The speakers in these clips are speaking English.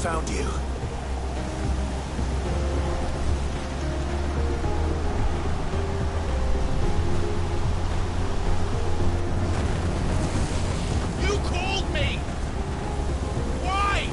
found you. You called me! Why?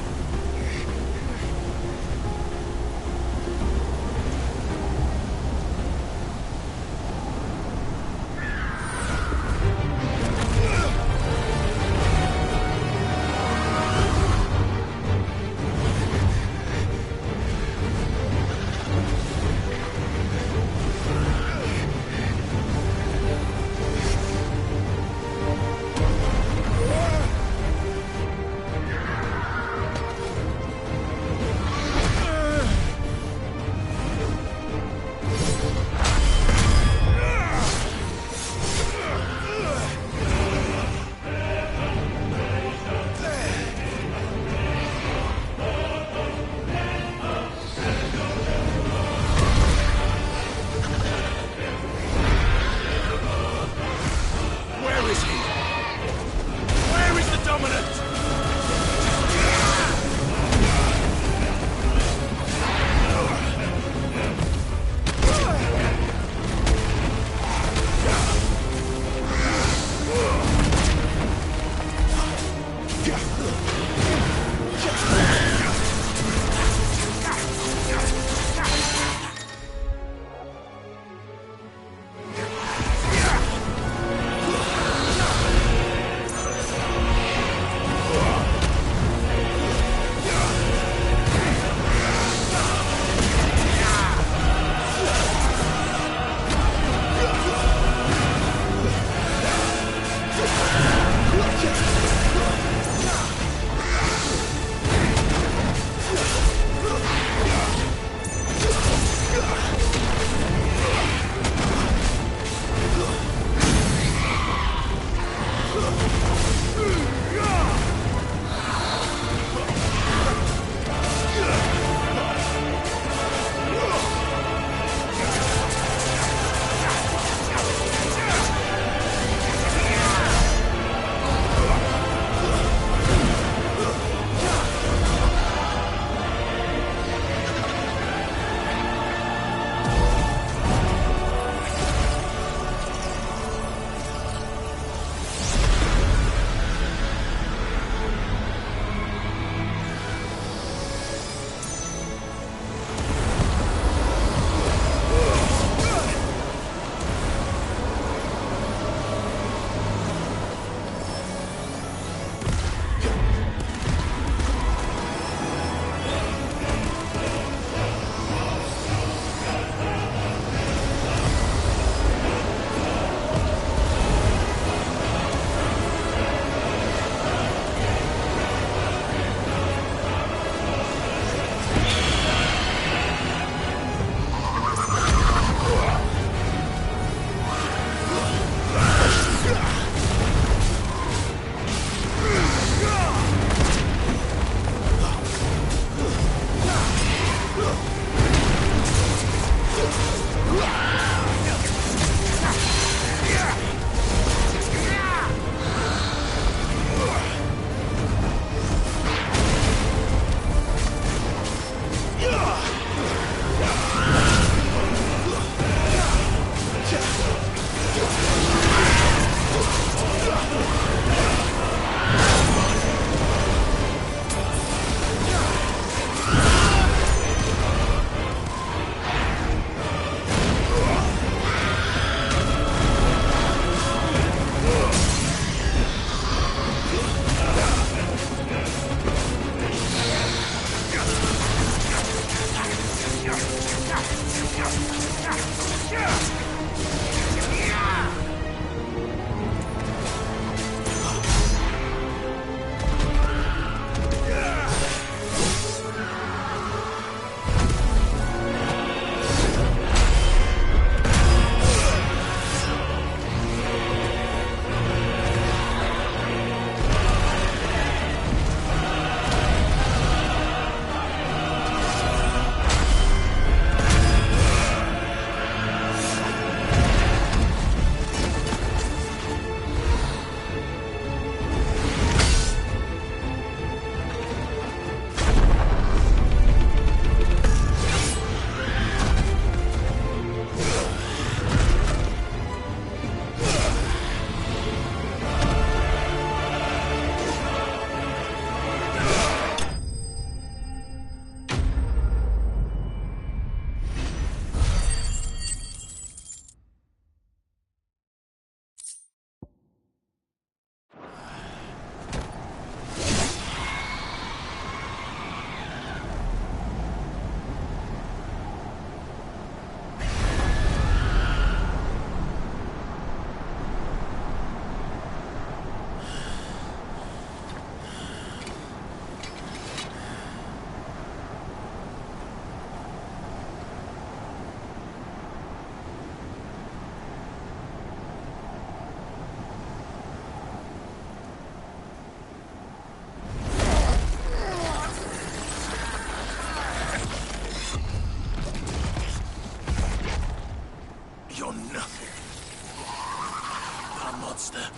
master.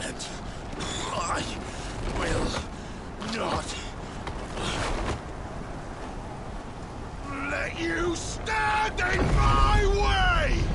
And I will not let you stand in my way!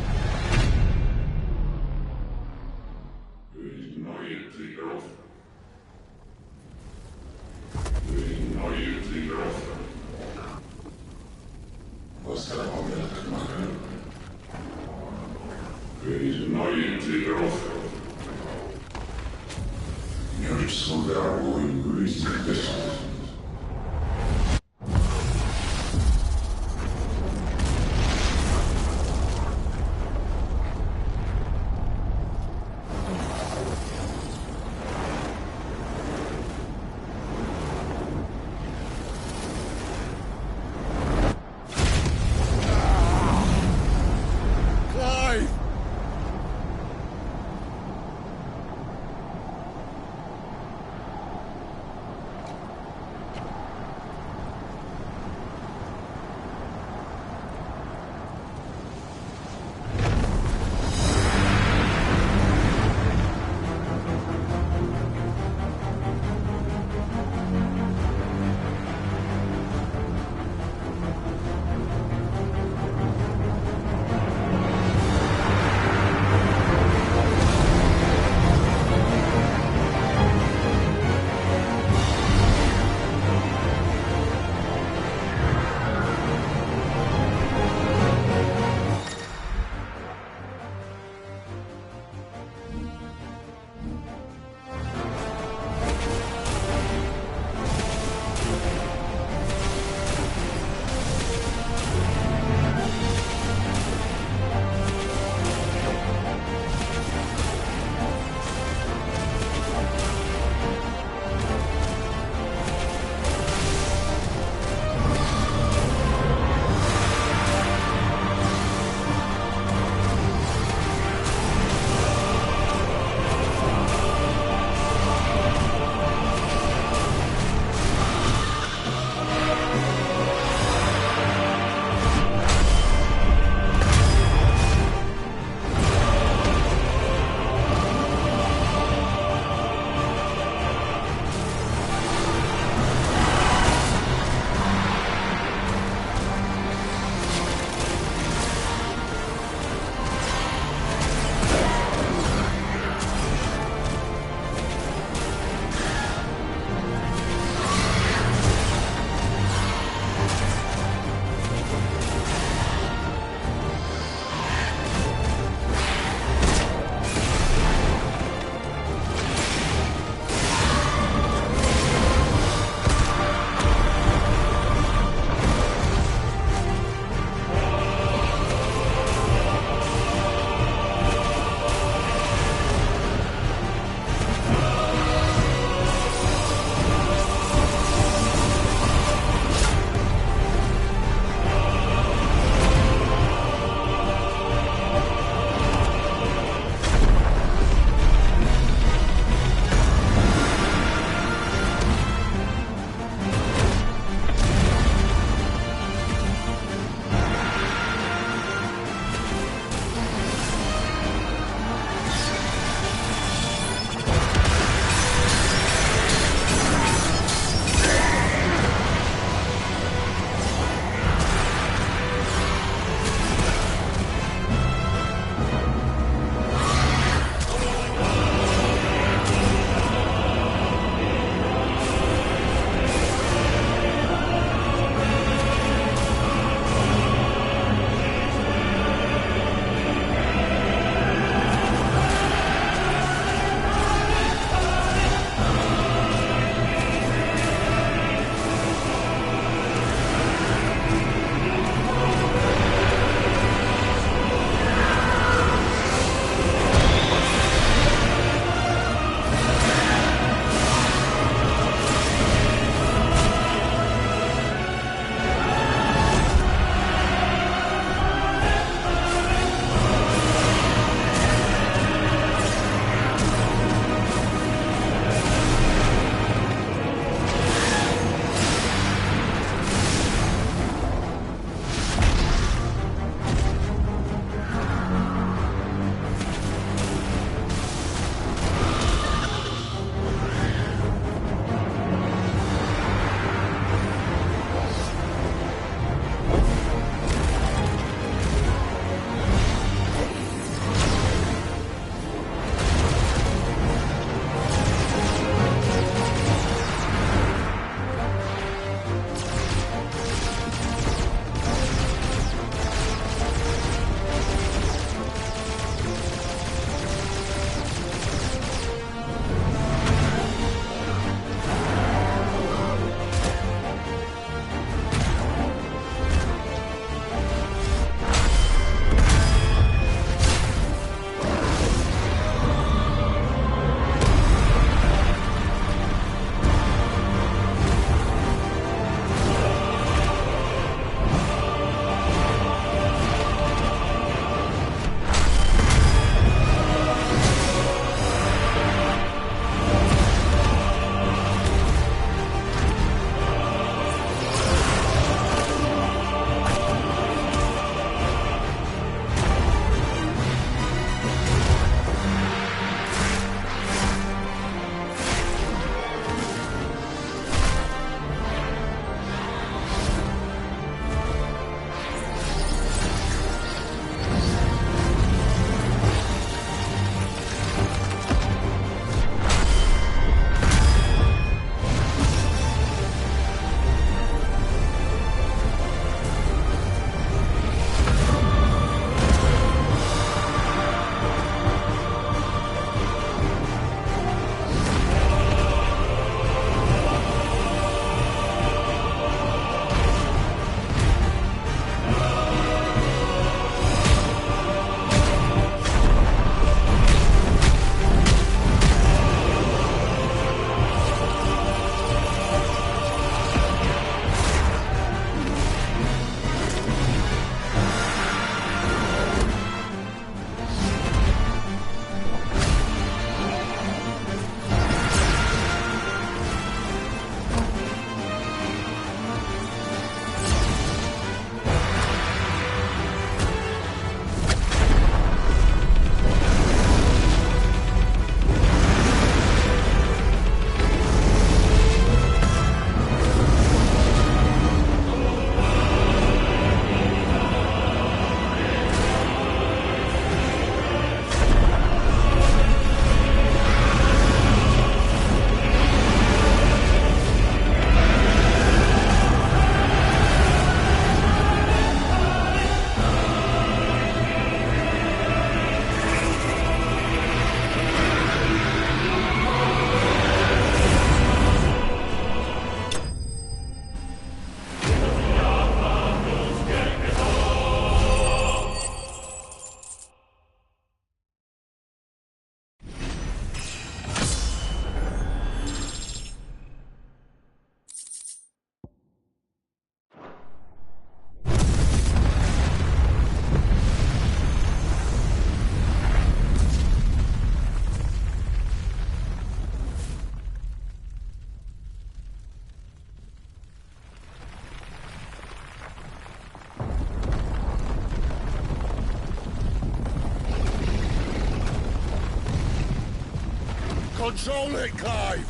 Control it, Clive!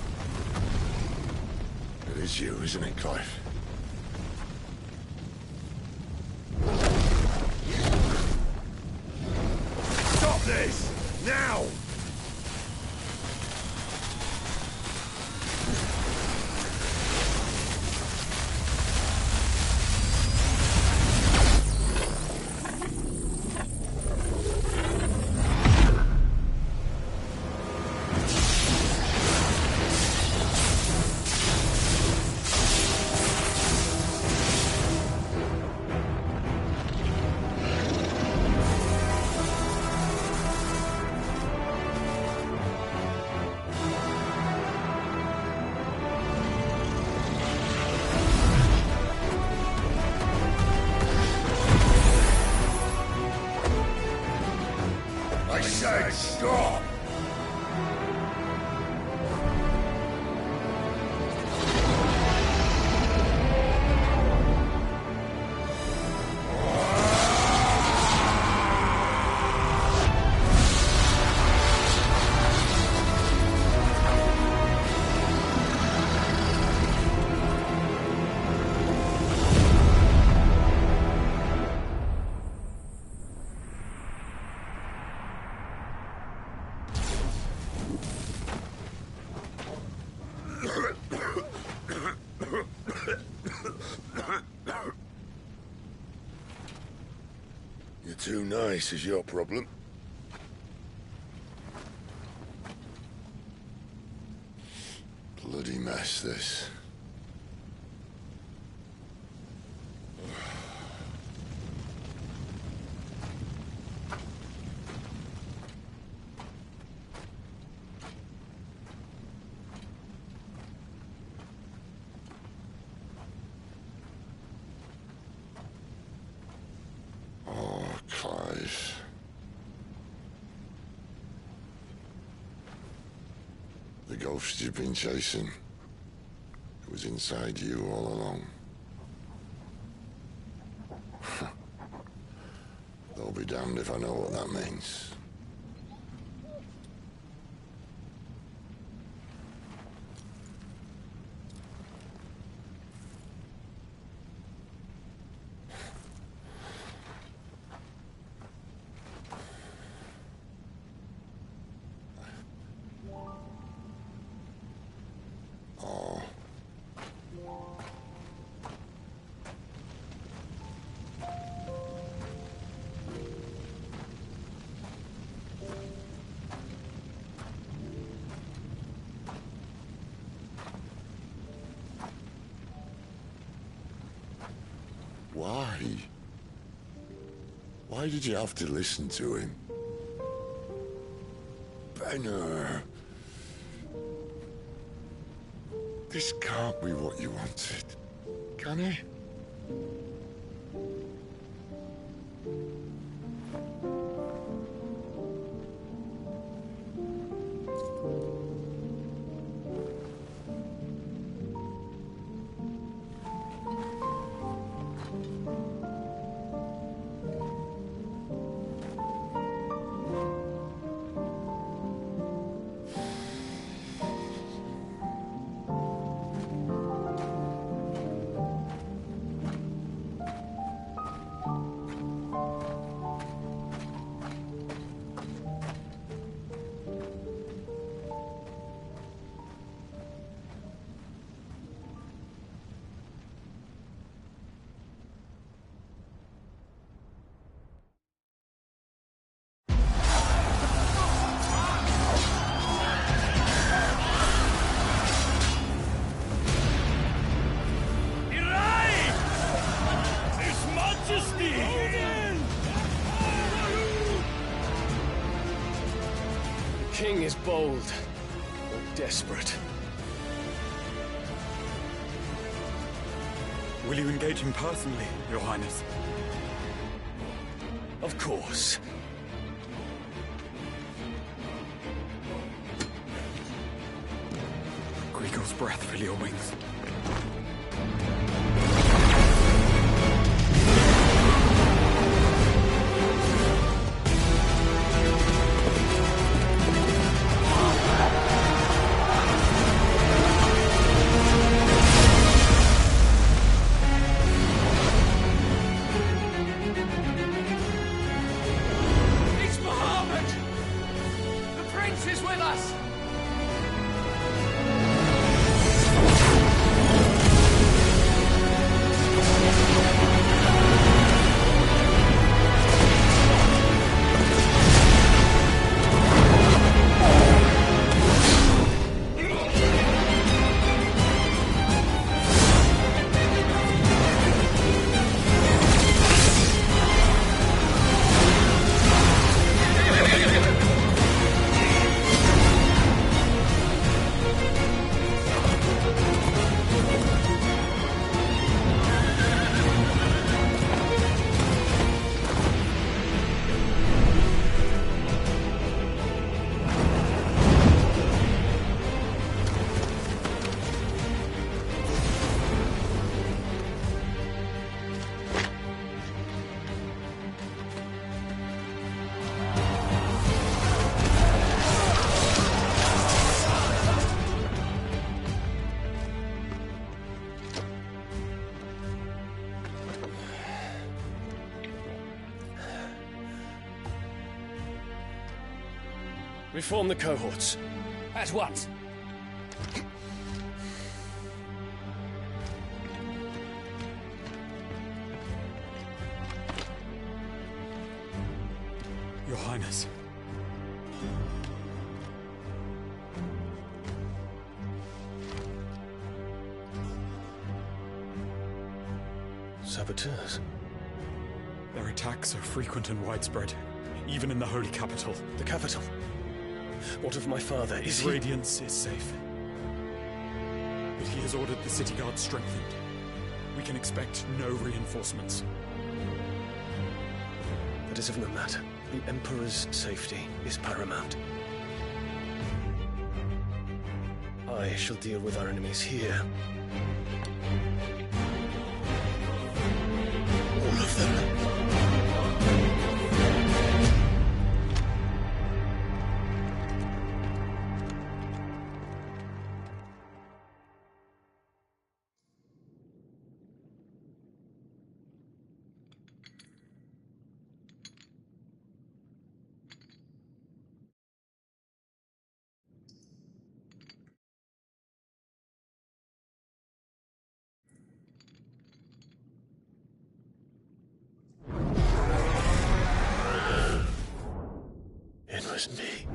It is you, isn't it, Clive? Stop this! Now! I said stop! You're too nice is your problem. Bloody mess, this. Clive. The ghost you've been chasing, it was inside you all along. They'll be damned if I know what that means. Why? Why did you have to listen to him? Benner. This can't be what you wanted, can it? The king is bold, or desperate. Will you engage him personally, Your Highness? Of course. Griegel's breath fill your wings. Ghost is with us! Reform the cohorts. At once. Your Highness. Saboteurs. Their attacks are frequent and widespread, even in the Holy Capital. The capital? What of my father? Is His he... radiance is safe. But he has ordered the city guard strengthened. We can expect no reinforcements. That is of no matter. The Emperor's safety is paramount. I shall deal with our enemies here. All of them. It was me.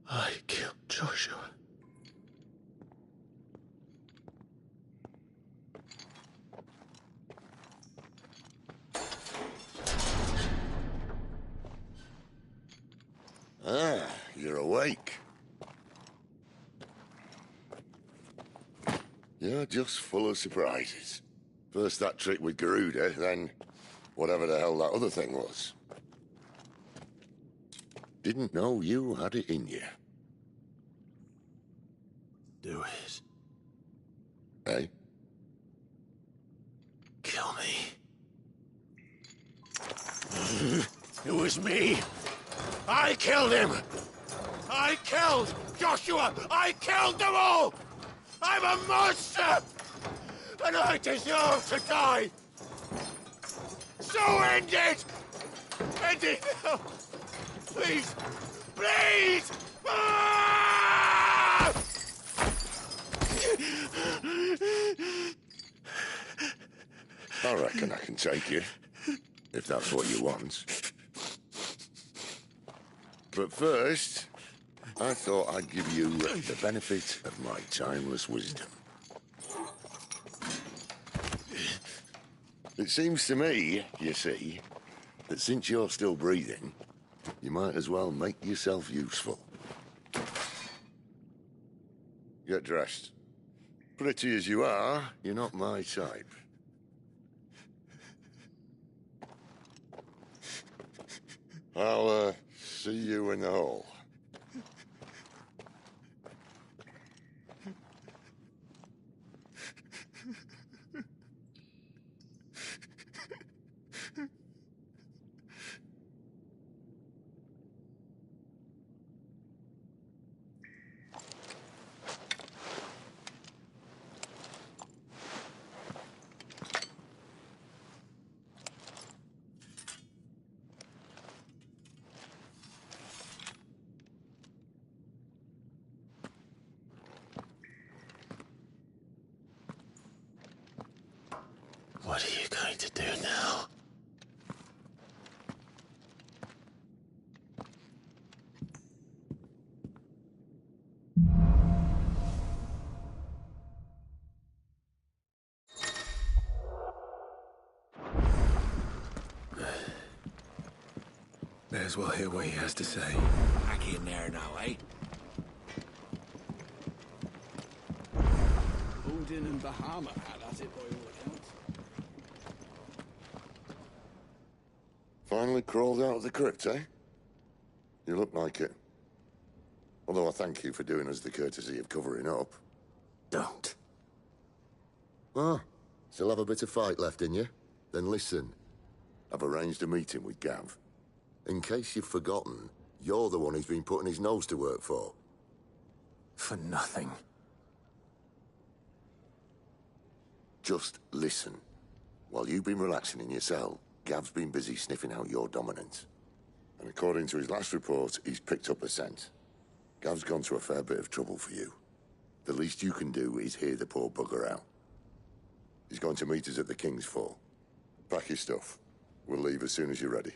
I killed Joshua. Ah, you're awake. You're just full of surprises. First that trick with Garuda, then whatever the hell that other thing was. Didn't know you had it in you. Do it. Eh? Kill me. It was me. I killed him. I killed Joshua. I killed them all. I'm a monster. And I deserve to die. So end it. End it now. Please. Please. Ah! I reckon I can take you, if that's what you want. But first, I thought I'd give you the benefit of my timeless wisdom. It seems to me, you see, that since you're still breathing, you might as well make yourself useful. Get dressed. Pretty as you are, you're not my type. I'll, see you in the hall. do now? May as well hear what he has to say. Back in there now, eh? Odin and Bahama had at it by all accounts. Finally crawled out of the crypt, eh? You look like it. Although I thank you for doing us the courtesy of covering up. Don't. Ah, still have a bit of fight left in you? Then listen. I've arranged a meeting with Gav. In case you've forgotten, you're the one he's been putting his nose to work for. For nothing. Just listen. While you've been relaxing in your cell, Gav's been busy sniffing out your dominance. And according to his last report, he's picked up a scent. Gav's gone to a fair bit of trouble for you. The least you can do is hear the poor bugger out. He's going to meet us at the King's Fall. Pack your stuff. We'll leave as soon as you're ready.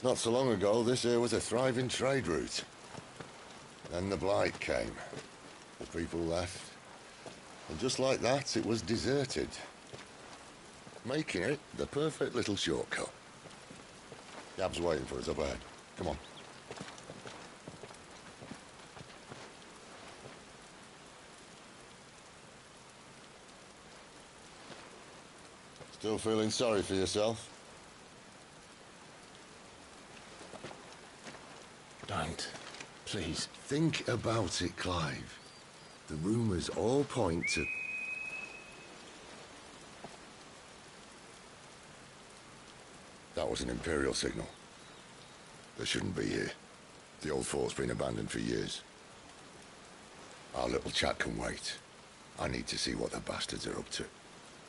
Not so long ago, this here was a thriving trade route. Then the Blight came. The people left. And just like that, it was deserted. Making it the perfect little shortcut. Gab's waiting for us up ahead. Come on. Still feeling sorry for yourself? Don't. Please. Think about it, Clive. The rumours all point to... That was an Imperial signal. They shouldn't be here. The old fort's been abandoned for years. Our little chat can wait. I need to see what the bastards are up to.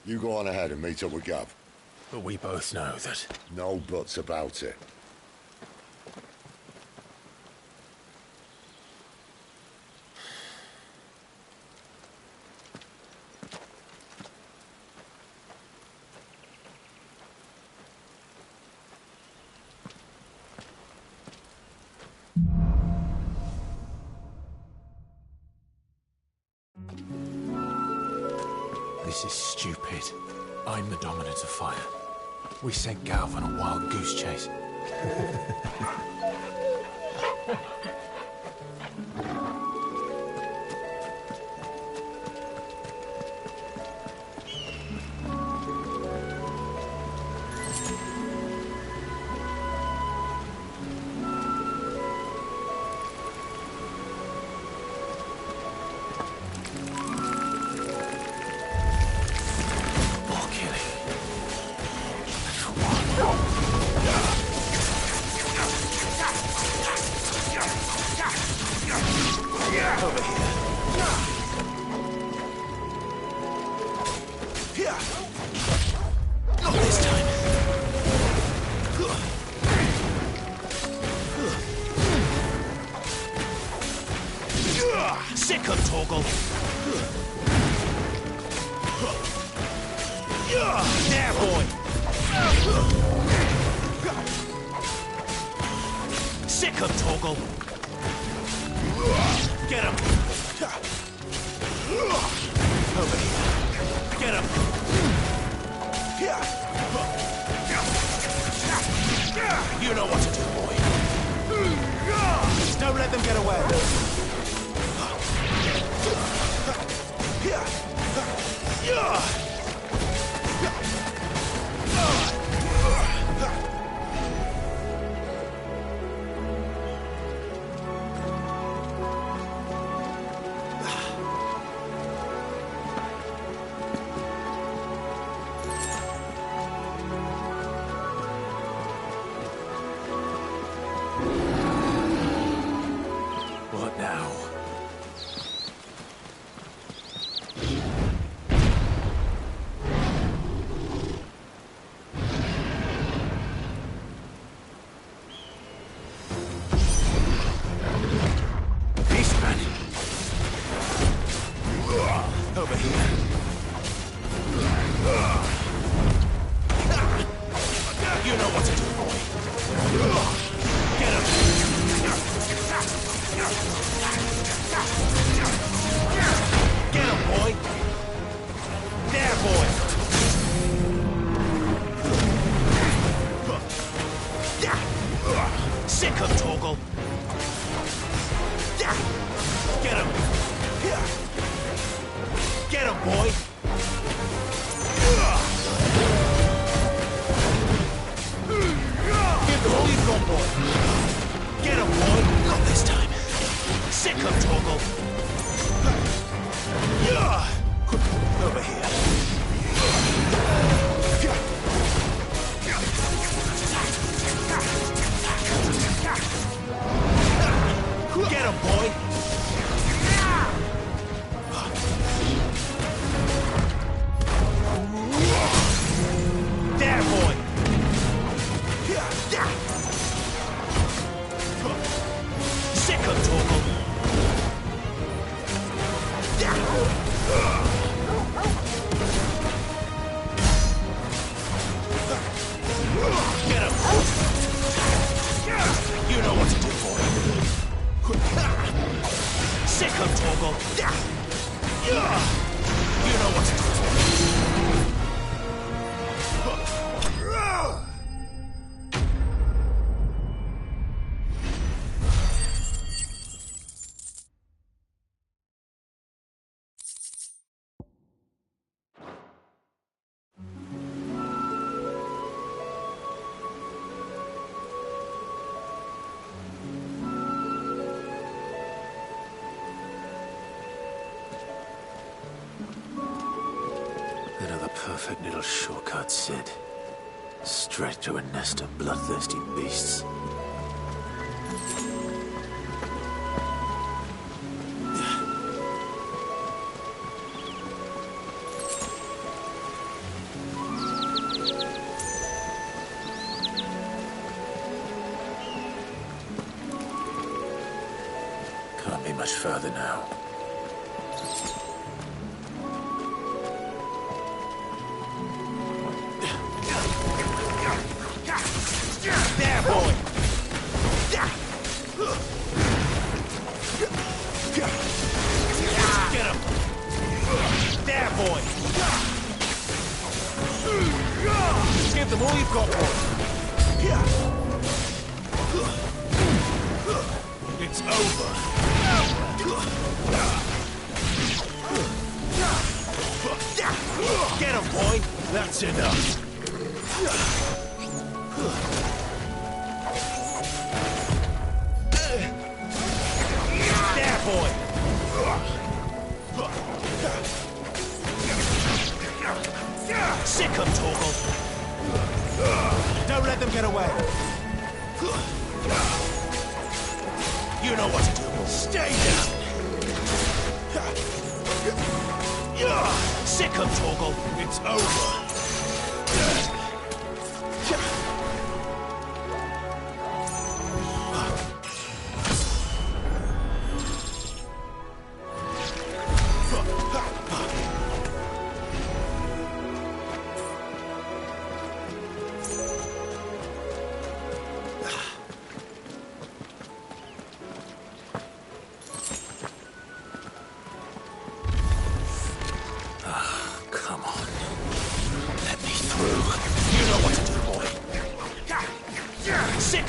You go on ahead and meet up with Gav. But we both know that... No buts about it. This is stupid. I'm the dominant of fire. We sent Gav on a wild goose chase. Sick of Torgal. Get him. Over here. Get him. You know what to do, boy. Don't let them get away. What now? Beastman. Over here. You know what to do, boy. Get him. Get him, boy. There, boy. Sick of Torgal. Get him. Get him, boy. Give them all you've got, boy. Get him, boy. Not this time. Sick of Torgal. Over here. Get him, boy. There, boy. Sick of Torgal. Get him. You know what to do, boy. Sick of Torgal. You know what to do. Another perfect little shortcut, Sid. Straight to a nest of bloodthirsty beasts. Can't be much further now. There, boy. Get him. There, boy. Give them all you've got, boy. It's over. Get him, boy. That's enough. There, boy. Sick of Torgal. Don't let them get away. You know what to do. Stay down. Sick of Torgal. It's over.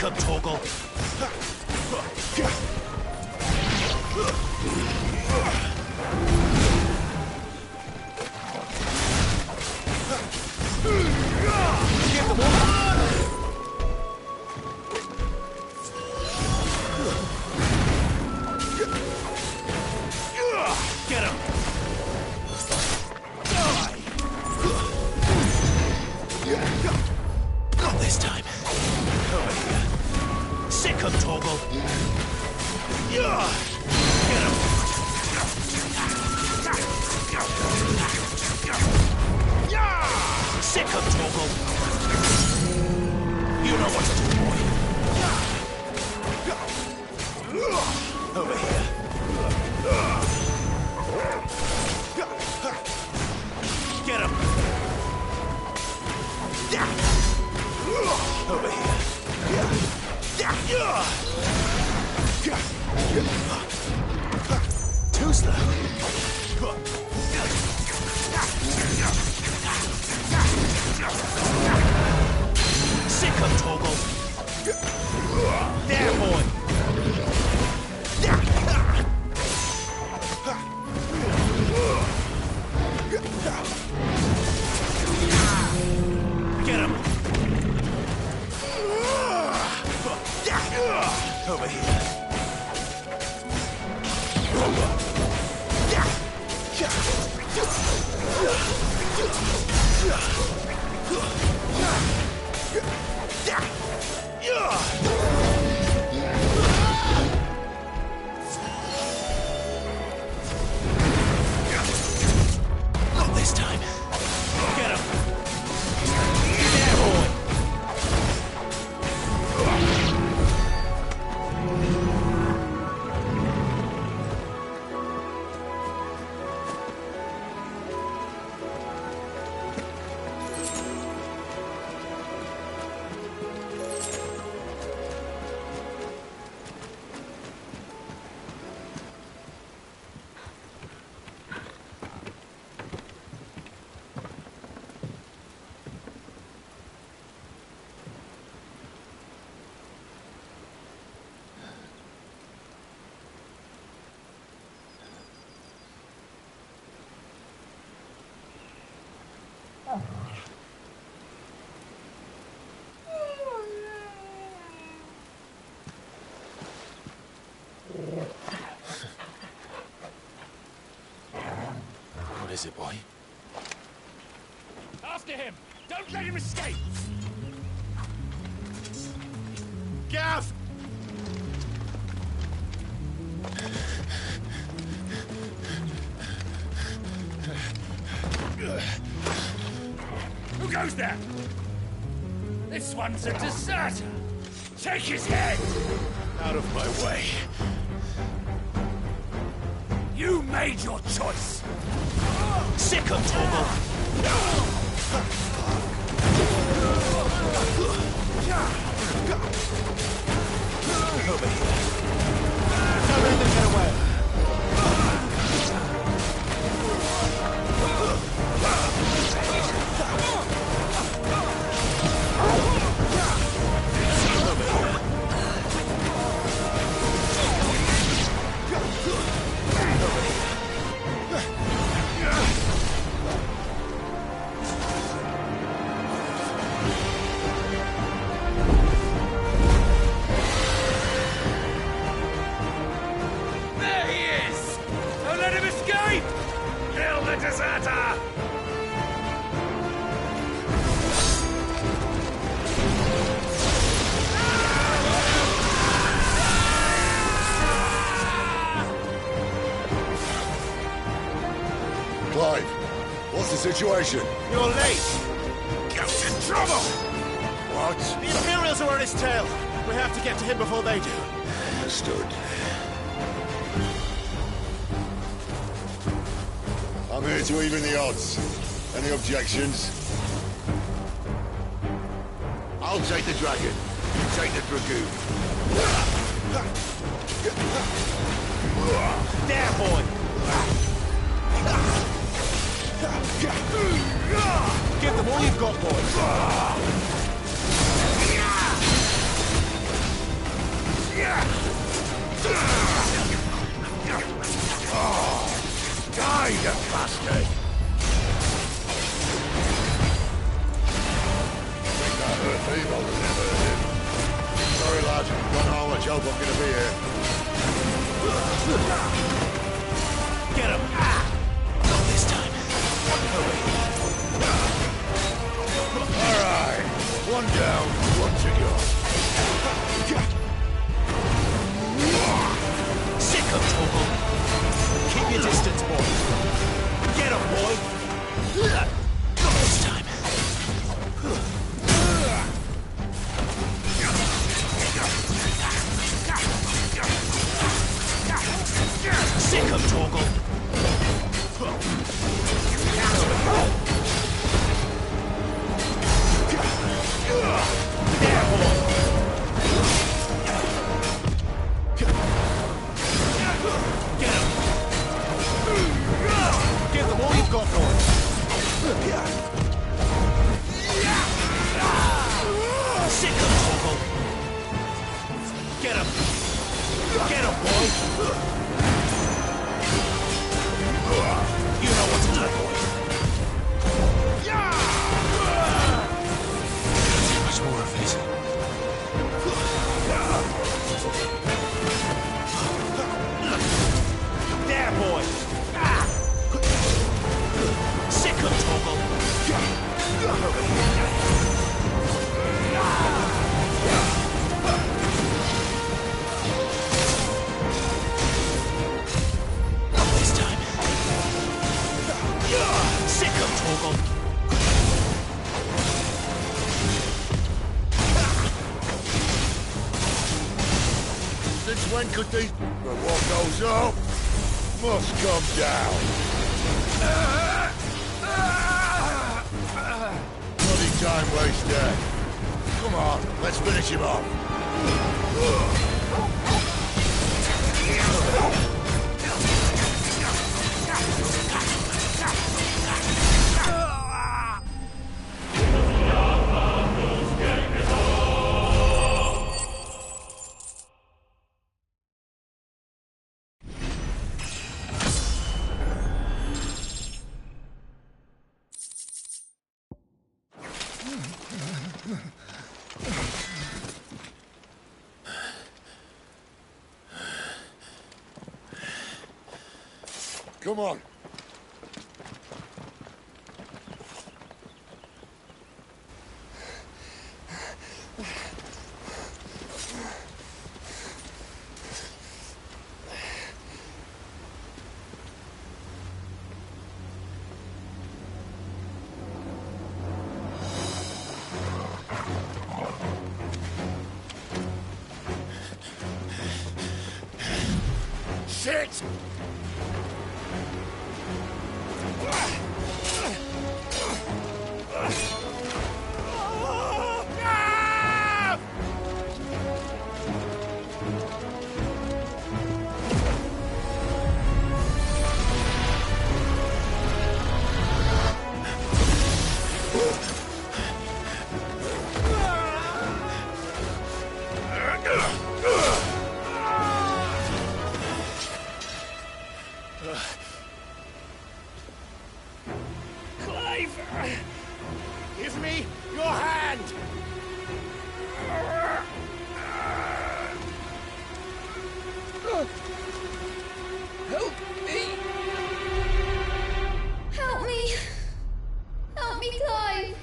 Sick 'em, Torgal. Give them all. Get him! Die! Not this time. Over here. Sick 'em, Torgal. Get him! Sick 'em, Torgal. You know what to do, boy. Over here. Get him! Over here. Too slow. Sick 'em, Torgal. There, boy. Get him! Over here. Not this time. Get him! There, boy! What is it, boy? After him! Don't let him escape! Gav! Who goes there? This one's a deserter! Take his head! Out of my way. You made your choice! Sick 'em, Torgal. Over here. Don't let them get away. There he is! Don't let him escape! Kill the deserter! Clive, what's the situation? You're late. Gav's in trouble! What? The Imperials are on his tail. We have to get to him before they do. Understood. I'm here to even the odds. Any objections? I'll take the dragon. You take the dragoon. There, boy. Give them all you've got, boys. hope I'm gonna be here. Get him! Not this time. Alright, one down, one to go. Sick of Torgal. Keep your distance, boy. Get him, boy. Not this time. Sick of Torgal. There, boy. Get him. Give them all you've got, boy. Sick of Torgal. Get him. Get him, boy. You know what to do, boy. Too much more of it. There, boy. Sick of Torgal. Not this time. Sick of Torgal. Since when could these... But what goes up must come down. Bloody time waster. Come on, let's finish him off. Come on. Shit! Give me your hand! Help me! Help me! Help me, Clive!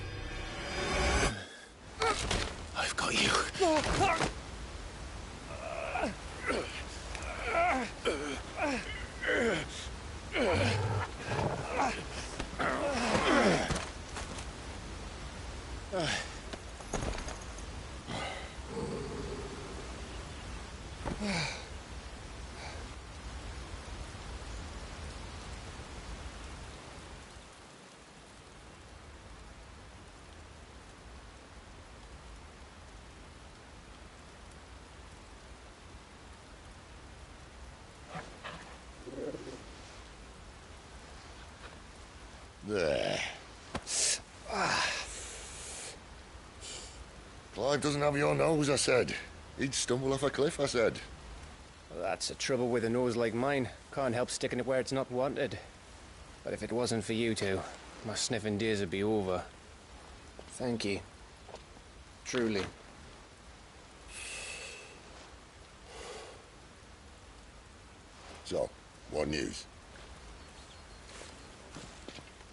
I've got you. There. Clive doesn't have your nose, I said. He'd stumble off a cliff, I said. Well, that's the trouble with a nose like mine. Can't help sticking it where it's not wanted. But if it wasn't for you two, my sniffing days would be over. Thank you. Truly. So, what news?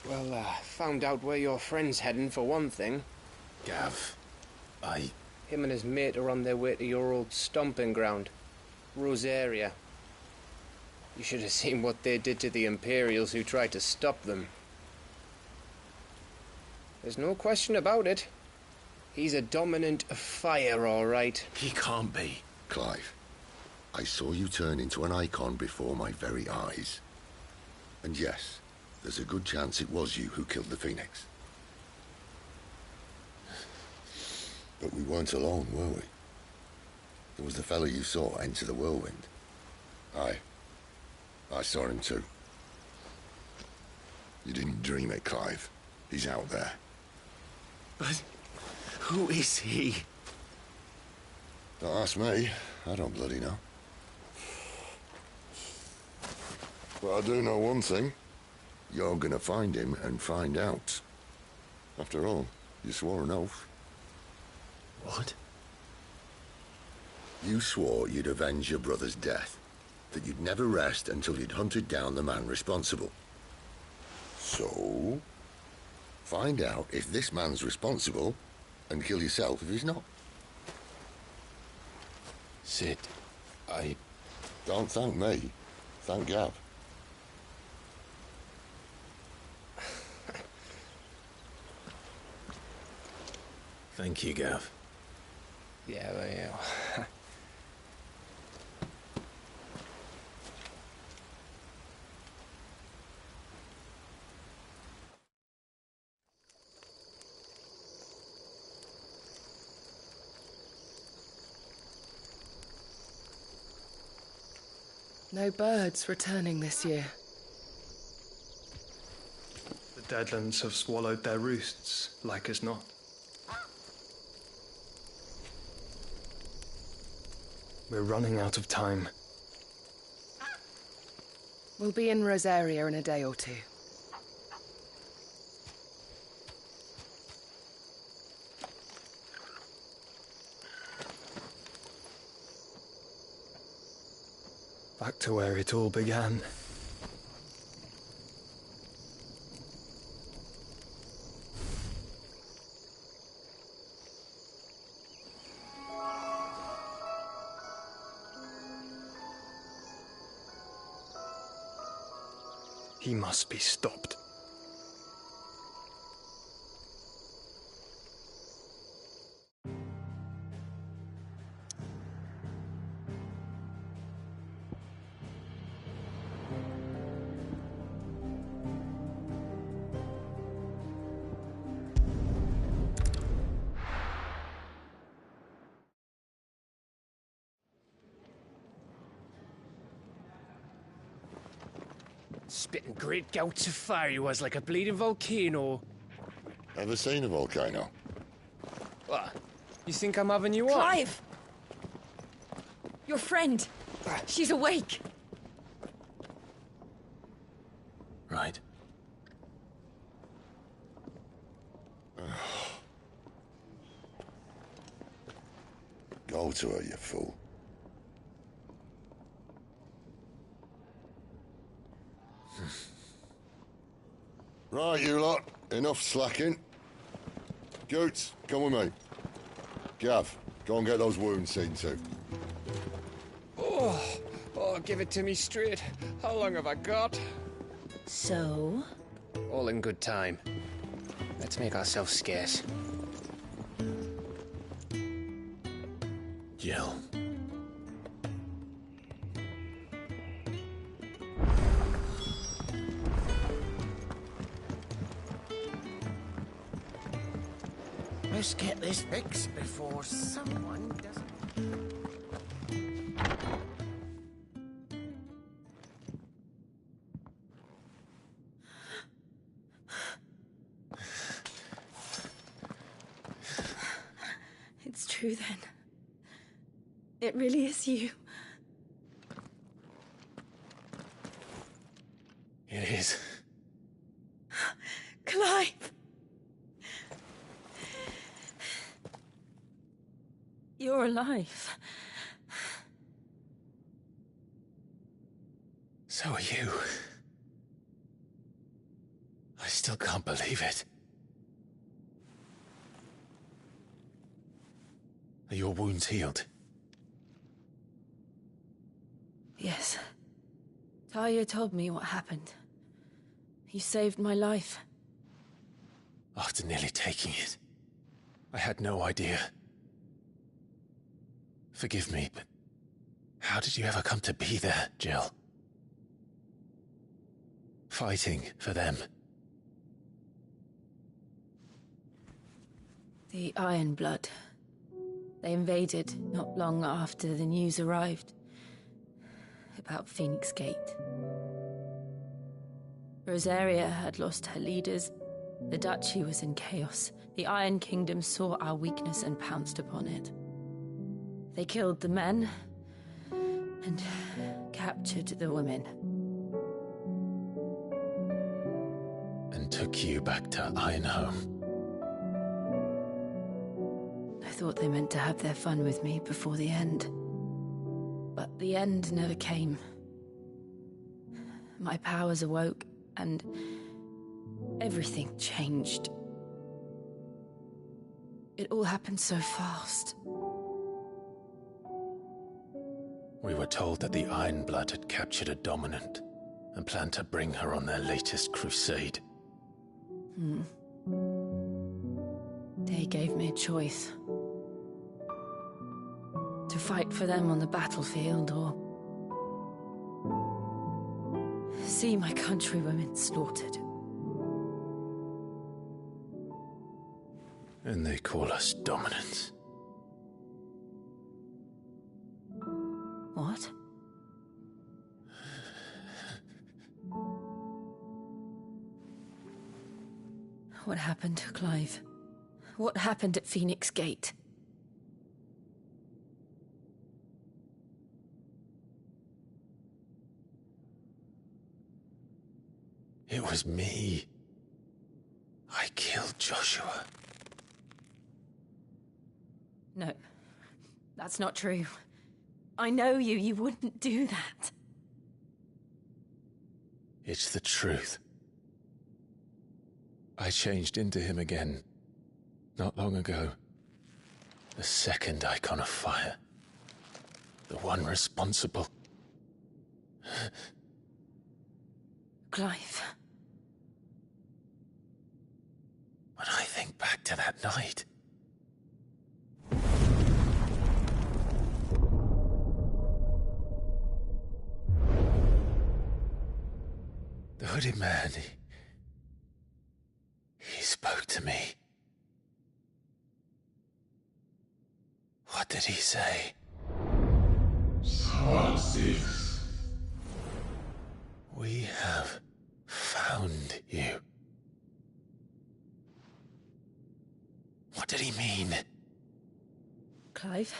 Well, found out where your friend's heading for one thing. Gav, Him and his mate are on their way to your old stomping ground, Rosaria. You should have seen what they did to the Imperials who tried to stop them. There's no question about it. He's a dominant of fire, all right. He can't be. Clive, I saw you turn into an icon before my very eyes. And yes, there's a good chance it was you who killed the Phoenix. But we weren't alone, were we? There was the fellow you saw enter the whirlwind. I saw him too. You didn't dream it, Clive. He's out there. But who is he? Don't ask me. I don't bloody know. But I do know one thing. You're gonna find him and find out. After all, you swore an oath. What? You swore you'd avenge your brother's death. That you'd never rest until you'd hunted down the man responsible. So, find out if this man's responsible, and kill yourself if he's not. Sid, Don't thank me. Thank Gav. Thank you, Gav. Yeah, well, yeah. No birds returning this year. The Deadlands have swallowed their roosts, like as not. We're running out of time. We'll be in Rosaria in a day or two. Back to where it all began. He must be stopped. Spitting great gouts of fire he was, like a bleeding volcano. Ever seen a volcano? What? You think I'm having you on? Clive! Your friend. She's awake. Right. Go to her, you fool. Right, you lot. Enough slacking. Goots, come with me. Gav, go and get those wounds seen to. Oh, give it to me straight. How long have I got? So? All in good time. Let's make ourselves scarce. Jill. Let's get this fixed before someone doesn't... It's true then. It really is you. It is. Clive! You're alive. So are you. I still can't believe it. Are your wounds healed? Yes. Talia told me what happened. You saved my life. After nearly taking it, I had no idea. Forgive me, but how did you ever come to be there, Jill? Fighting for them. The Iron Blood. They invaded not long after the news arrived about Phoenix Gate. Rosaria had lost her leaders. The Duchy was in chaos. The Iron Kingdom saw our weakness and pounced upon it. They killed the men and captured the women. And took you back to Ironhome. I thought they meant to have their fun with me before the end. But the end never came. My powers awoke, and everything changed. It all happened so fast. We were told that the Iron Blood had captured a dominant and planned to bring her on their latest crusade. They gave me a choice. To fight for them on the battlefield, or see my countrywomen slaughtered. And they call us dominants. What? What happened, Clive? What happened at Phoenix Gate? It was me. I killed Joshua. No, that's not true. I know you. You wouldn't do that. It's the truth. I changed into him again, not long ago. The second icon of fire. The one responsible. Clive. When I think back to that night... The hooded man, he spoke to me. What did he say? Part 6. We have found you. What did he mean? Clive,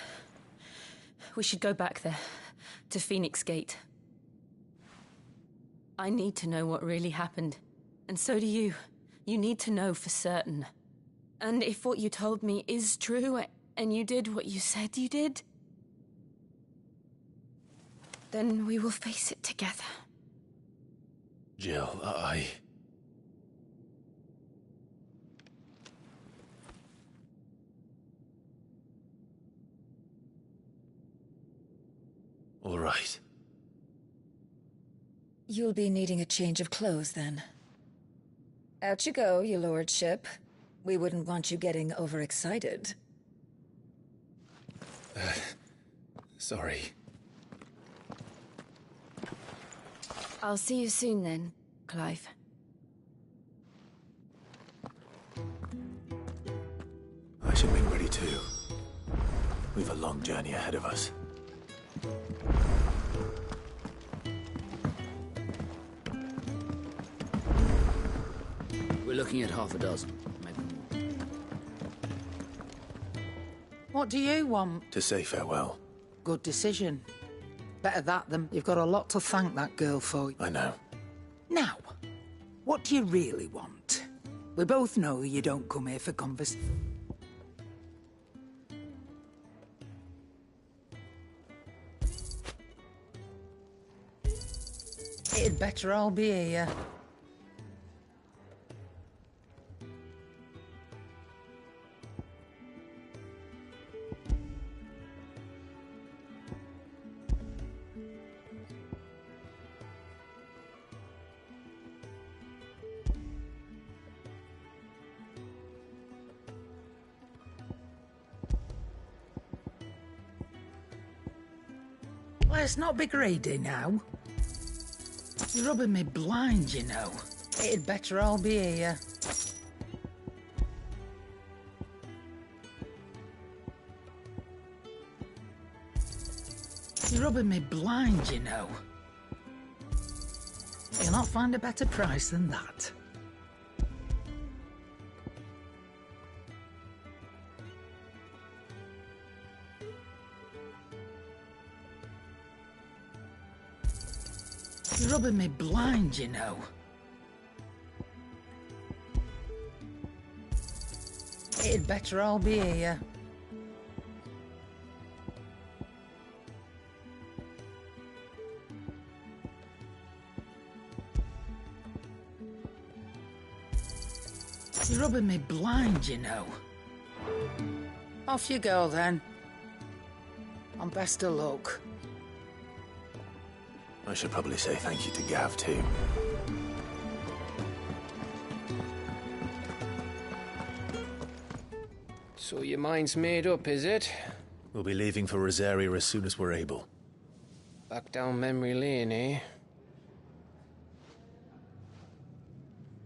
we should go back there, to Phoenix Gate. I need to know what really happened. And so do you. You need to know for certain. And if what you told me is true, and you did what you said you did, then we will face it together. Jill, All right. You'll be needing a change of clothes, then. Out you go, your lordship. We wouldn't want you getting overexcited. Sorry. I'll see you soon, then, Clive. I should make ready too. We've a long journey ahead of us. We're looking at half a dozen, maybe more. What do you want? To say farewell. Good decision. Better that than you've got a lot to thank that girl for. I know. Now, what do you really want? We both know you don't come here for conversation. It'd better all be here. Let's not be greedy now. You're rubbing me blind, you know. It'd better all be here. You're rubbing me blind, you know. You'll not find a better price than that. You're rubbing me blind, you know. It'd better all be here. You're rubbing me blind, you know. Off you go, then. And best of luck. I should probably say thank you to Gav, too. So your mind's made up, is it? We'll be leaving for Rosaria as soon as we're able. Back down memory lane, eh?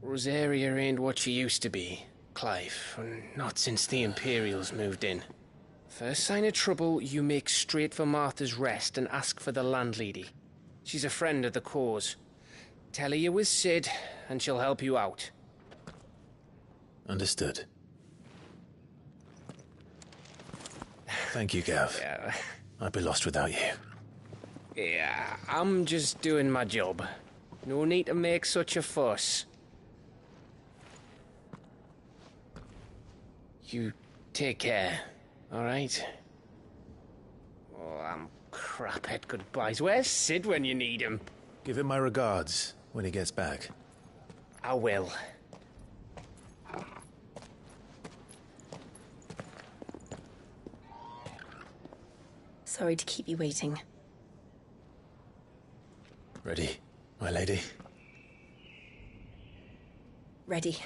Rosaria ain't what she used to be, Clive. Not since the Imperials moved in. First sign of trouble, you make straight for Martha's Rest and ask for the landlady. She's a friend of the cause. Tell her you was Sid, and she'll help you out. Understood. Thank you, Gav. Yeah. I'd be lost without you. Yeah, I'm just doing my job. No need to make such a fuss. You take care, all right? Oh, I'm crap at goodbyes. Where's Sid when you need him? Give him my regards when he gets back. I will. Sorry to keep you waiting. Ready, my lady? Ready.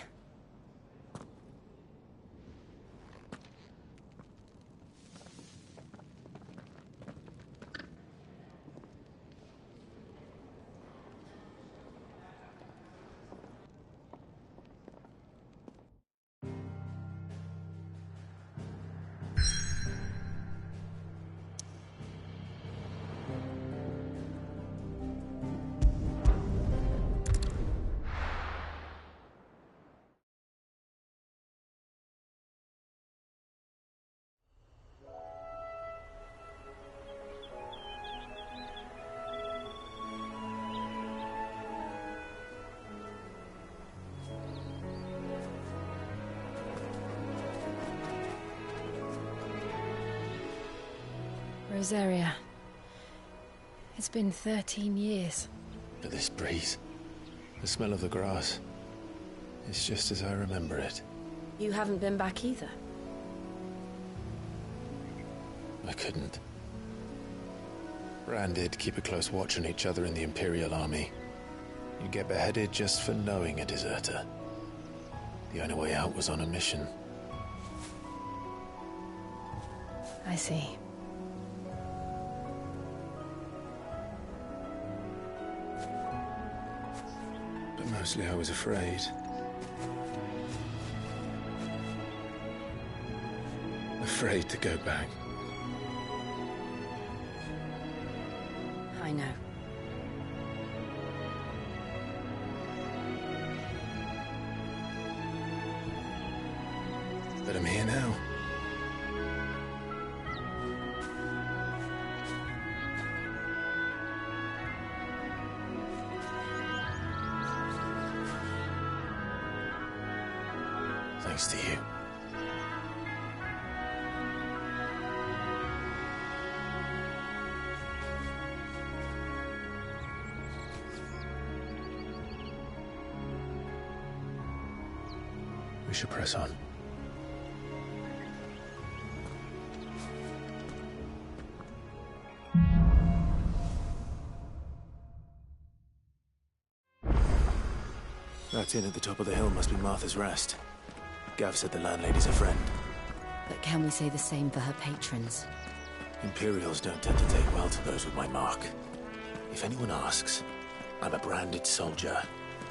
Rosaria. It's been 13 years. But this breeze, the smell of the grass, it's just as I remember it. You haven't been back either. I couldn't. Rand did keep a close watch on each other in the Imperial Army. You get beheaded just for knowing a deserter. The only way out was on a mission. I see. But mostly I was afraid. Afraid to go back. I know. But I'm here now. Thanks to you. We should press on. That inn at the top of the hill must be Martha's Rest. Gav said the landlady's a friend. But can we say the same for her patrons? Imperials don't tend to take well to those with my mark. If anyone asks, I'm a branded soldier,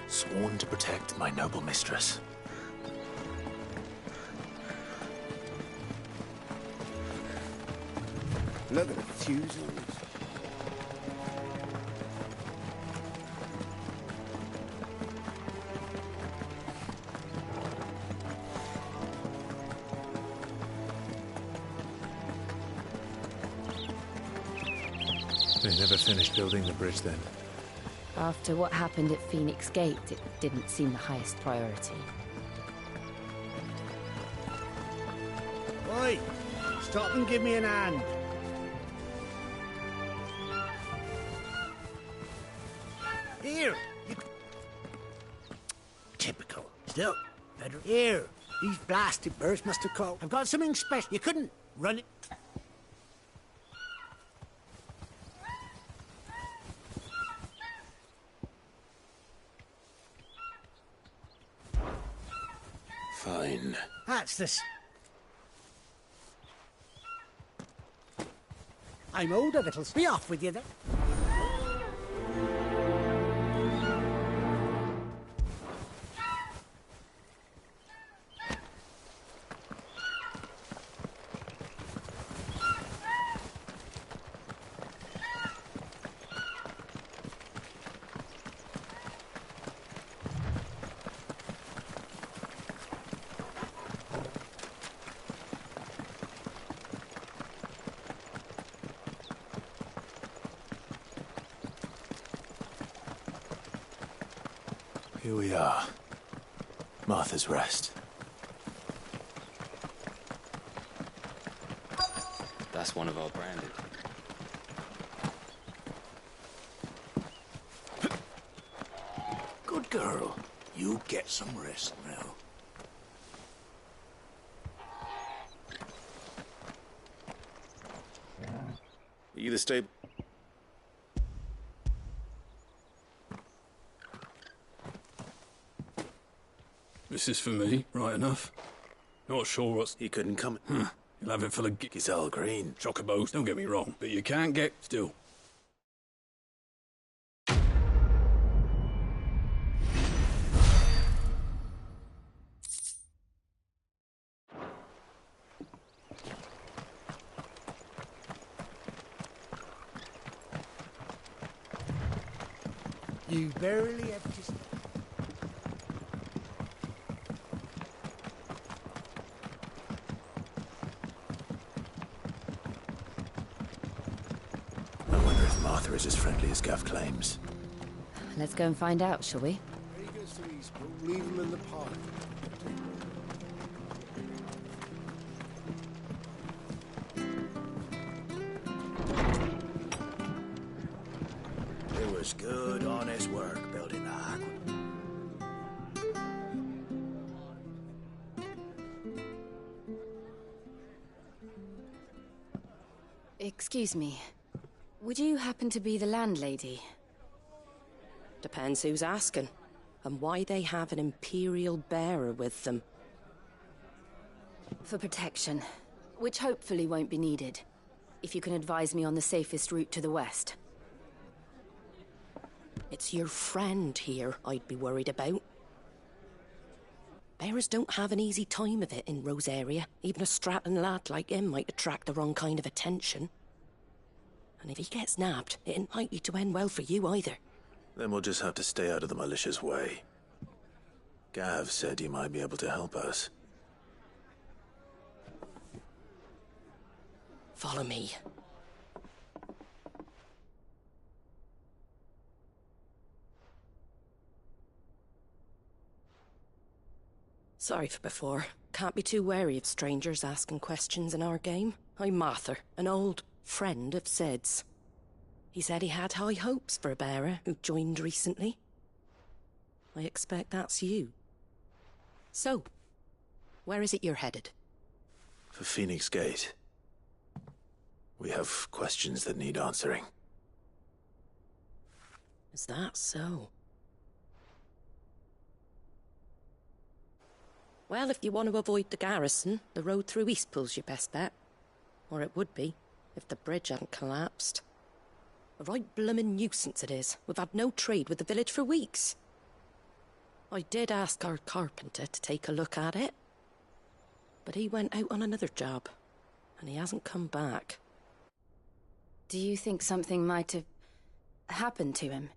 sworn to protect my noble mistress. Look at the fusils. They never finished building the bridge then. After what happened at Phoenix Gate, it didn't seem the highest priority. Oi! Stop and give me an hand. Here! Typical. Still, better. Here! These blasted birds must have called. I've got something special. You couldn't run it. Fine. That's this. I'm older, little. Be off with you then. Here we are. Martha's Rest. That's one of our branded. Good girl. You get some rest now. You the stable? This is for me, right enough. Not sure what's... He couldn't come. You'll have it for the Gizelle Green. Chocobos, don't get me wrong, but you can't get still. You barely have just... I wonder if Martha is as friendly as Gav claims. Let's go and find out, shall we? When he gets to Eastbrook, leave him in the park. It was good, honest work building the aqueduct. Excuse me. Would you happen to be the landlady? Depends who's asking, and why they have an Imperial bearer with them. For protection, which hopefully won't be needed. If you can advise me on the safest route to the west. It's your friend here I'd be worried about. Bearers don't have an easy time of it in Rosaria. Even a strapping lad like him might attract the wrong kind of attention. And if he gets nabbed, it ain't likely to end well for you either. Then we'll just have to stay out of the malicious way. Gav said he might be able to help us. Follow me. Sorry for before. Can't be too wary of strangers asking questions in our game. I'm Martha, an old friend of Sid's. He said he had high hopes for a bearer who joined recently. I expect that's you. So, Where is it you're headed? For Phoenix Gate. We have questions that need answering. Is that so? Well, if you want to avoid the garrison, the road through Eastpool's your best bet. Or it would be, if the bridge hadn't collapsed. A right bloomin' nuisance it is. We've had no trade with the village for weeks. I did ask our carpenter to take a look at it. But he went out on another job, and he hasn't come back. Do you think something might have happened to him?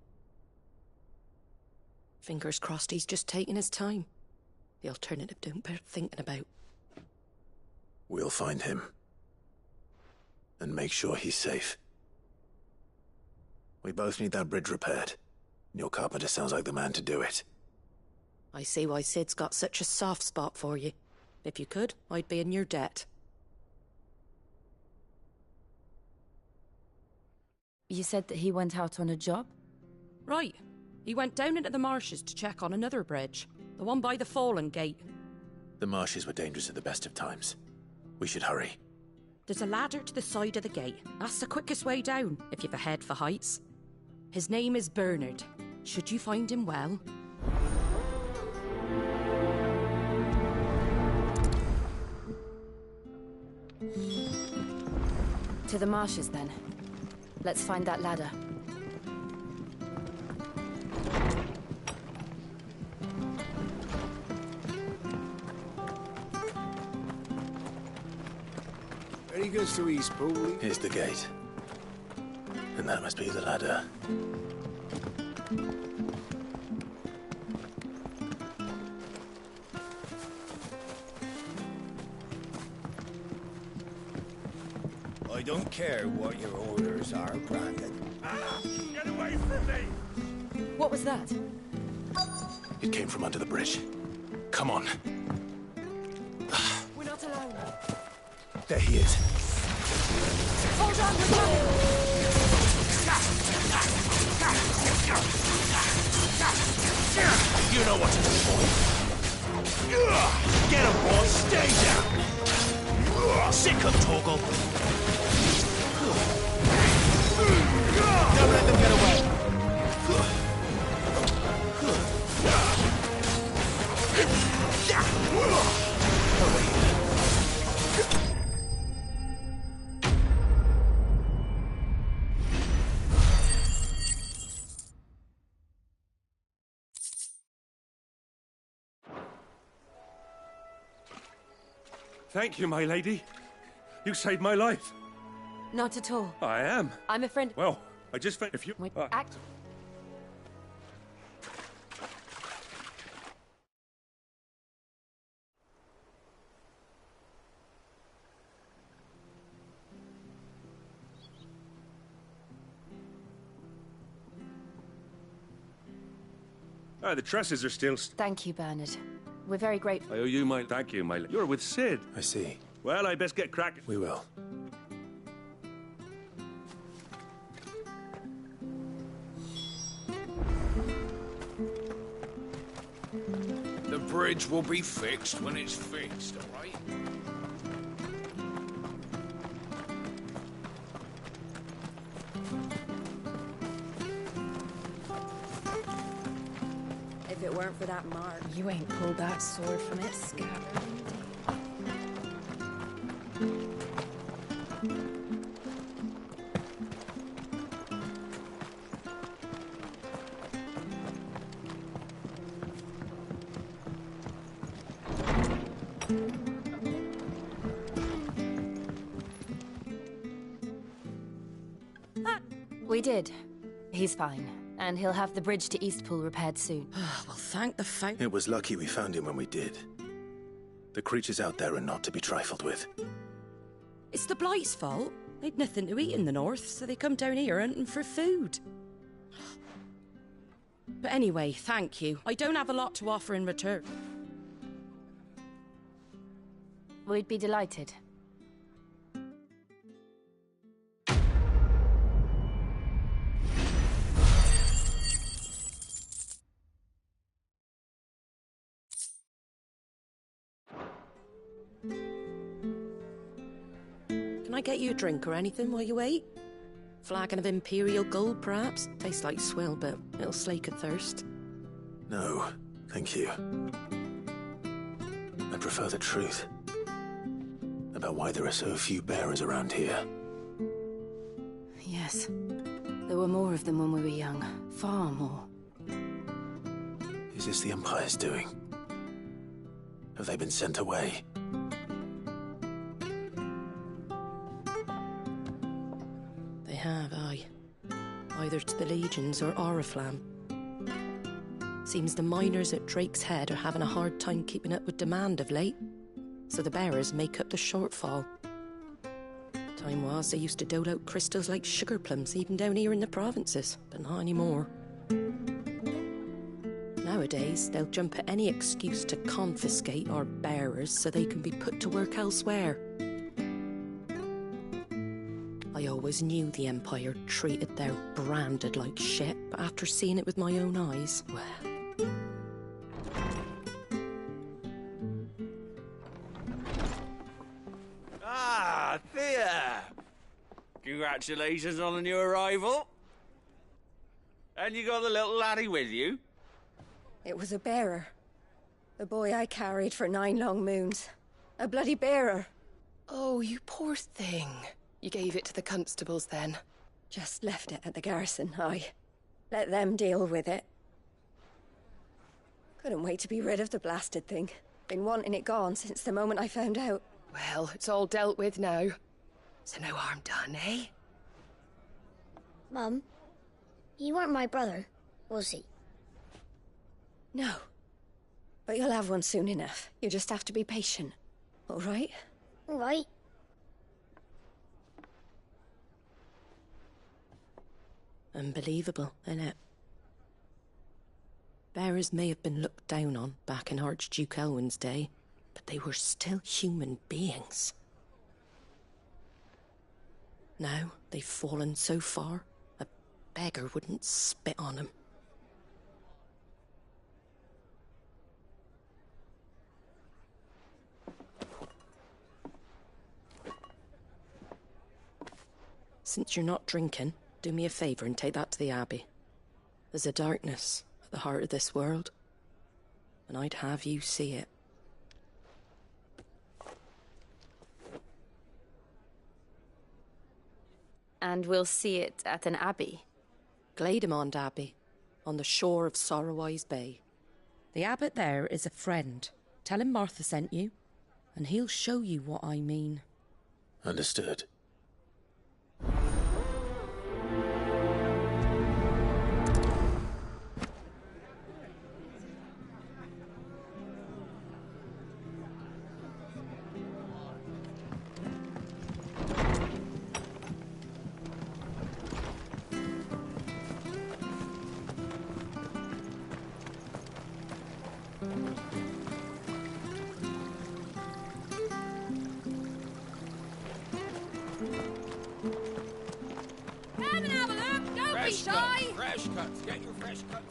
Fingers crossed he's just taking his time. The alternative don't bear thinking about. We'll find him. And make sure he's safe. We both need that bridge repaired. Your carpenter sounds like the man to do it. I see why Sid's got such a soft spot for you. If you could, I'd be in your debt. You said that he went out on a job? Right. He went down into the marshes to check on another bridge. The one by the Fallen Gate. The marshes were dangerous at the best of times. We should hurry. There's a ladder to the side of the gate. That's the quickest way down, if you've a head for heights. His name is Bernard. Should you find him well? To the marshes, then. Let's find that ladder. When he goes to Eastpool... Here's the gate. And that must be the ladder. I don't care what your orders are, Brandon. Get away from me! What was that? It came from under the bridge. Come on. We're not alone. There he is. Hold on, we're coming! You know what to do, boy. Get him, boy. Stay down. Sick of Torgal. Don't let them get away. Thank you, my lady. You saved my life. Not at all. I am. I'm a friend. Well, I just found... If you... Wait, act... The trusses are still... Thank you, Bernard. We're very grateful. I owe you my... Thank you, my... You're with Sid. I see. Well, I best get cracking. We will. The bridge will be fixed when it's fixed, all right? If it weren't for that mark. You ain't pulled that sword from its scabbard. We did. He's fine. And he'll have the bridge to Eastpool repaired soon. Well, thank the fact... It was lucky we found him when we did. The creatures out there are not to be trifled with. It's the Blight's fault. They'd nothing to eat in the north, so they come down here hunting for food. But anyway, thank you. I don't have a lot to offer in return. We'd be delighted. Can I get you a drink or anything while you wait? Flagon of Imperial Gold, perhaps? Tastes like swill, but it'll slake a thirst. No, thank you. I prefer the truth about why there are so few bearers around here. Yes. There were more of them when we were young. Far more. Is this the Empire's doing? Have they been sent away? They have, aye. Either to the Legions or Oriflamme. Seems the miners at Drake's Head are having a hard time keeping up with demand of late, so the bearers make up the shortfall. Time was they used to dole out crystals like sugar plums even down here in the provinces, but not anymore. Nowadays, they'll jump at any excuse to confiscate our bearers so they can be put to work elsewhere. I always knew the Empire treated their branded like shit, but after seeing it with my own eyes, well... Ah, Thea! Congratulations on the new arrival. And you got the little laddie with you? It was a bearer. The boy I carried for 9 long moons. A bloody bearer. Oh, you poor thing. You gave it to the constables then? Just left it at the garrison, aye. Let them deal with it. Couldn't wait to be rid of the blasted thing. Been wanting it gone since the moment I found out. Well, it's all dealt with now. So no harm done, eh? Mum, you weren't my brother, was he? No. But you'll have one soon enough. You just have to be patient. All right? All right. Unbelievable, innit? Bearers may have been looked down on back in Archduke Elwin's day, but they were still human beings. Now they've fallen so far, a beggar wouldn't spit on them. Since you're not drinking, do me a favour and take that to the Abbey. There's a darkness at the heart of this world, and I'd have you see it. And we'll see it at an abbey? Glademond Abbey, on the shore of Sorrowwise Bay. The abbot there is a friend. Tell him Martha sent you, and he'll show you what I mean. Understood. Come and have a look, don't be shy! Fresh cuts, get your fresh cuts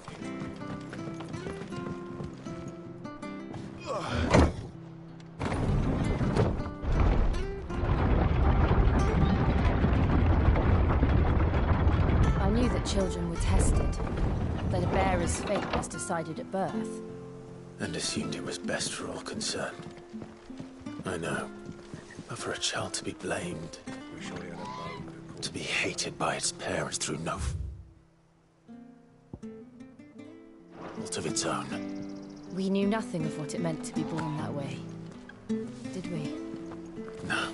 I knew that children were tested, that a bearer's fate was decided at birth. And assumed it was best for all concerned. I know. But for a child to be blamed, to be hated by its parents through no fault of its own. We knew nothing of what it meant to be born that way, did we? No.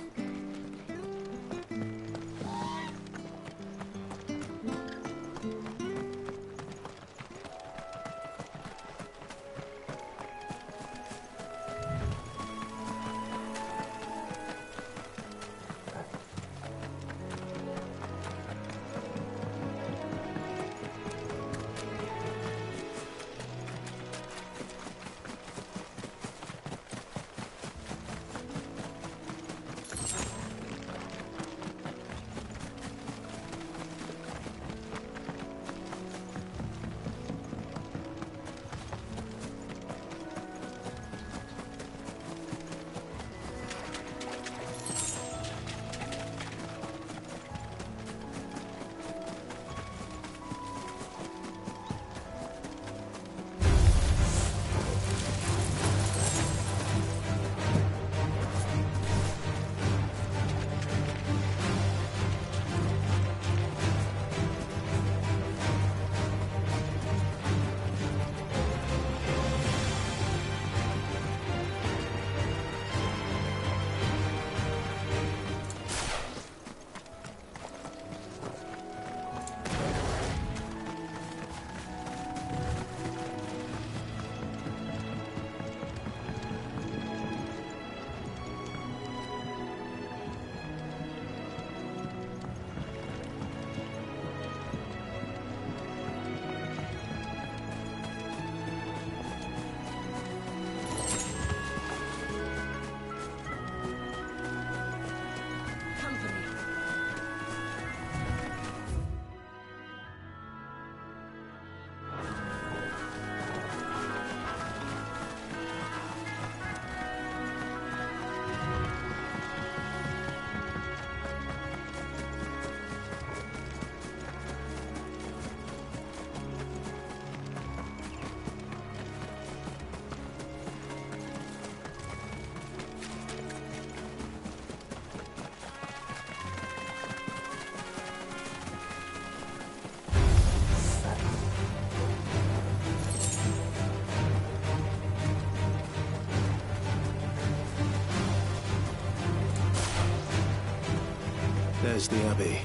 is the Abbey?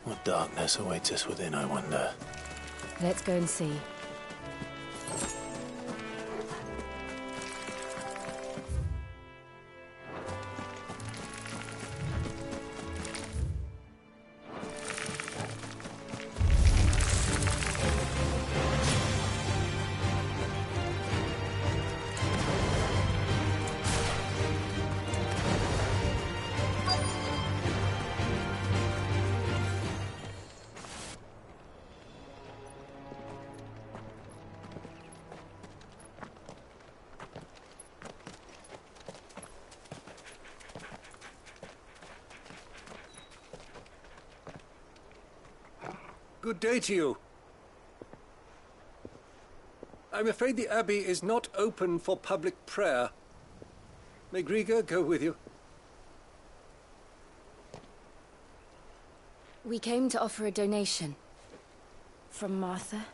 What darkness awaits us within, I wonder? Let's go and see. Good day to you. I'm afraid the Abbey is not open for public prayer. May Griga go with you? We came to offer a donation. From Martha.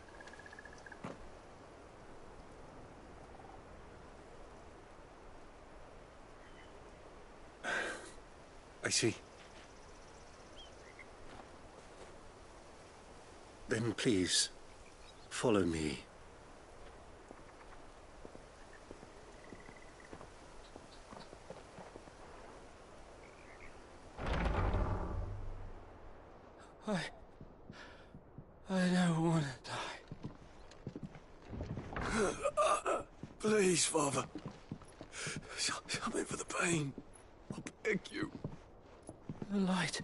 I see. Then please, follow me. I don't want to die. Please, Father. Something for the pain. I beg you. The light,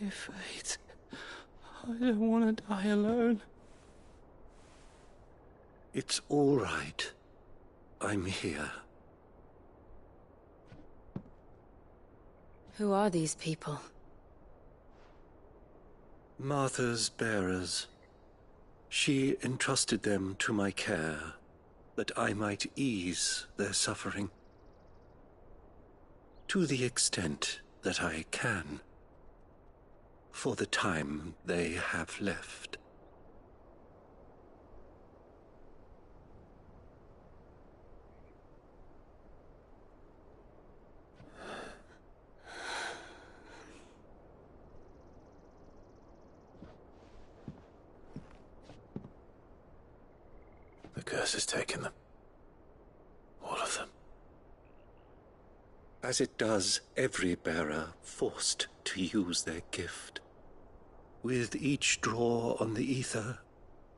it fades. I don't want to die alone. It's all right. I'm here. Who are these people? Martha's bearers. She entrusted them to my care, that I might ease their suffering. To the extent that I can, for the time they have left. The curse has taken them. All of them. As it does every bearer forced to use their gift. With each draw on the ether,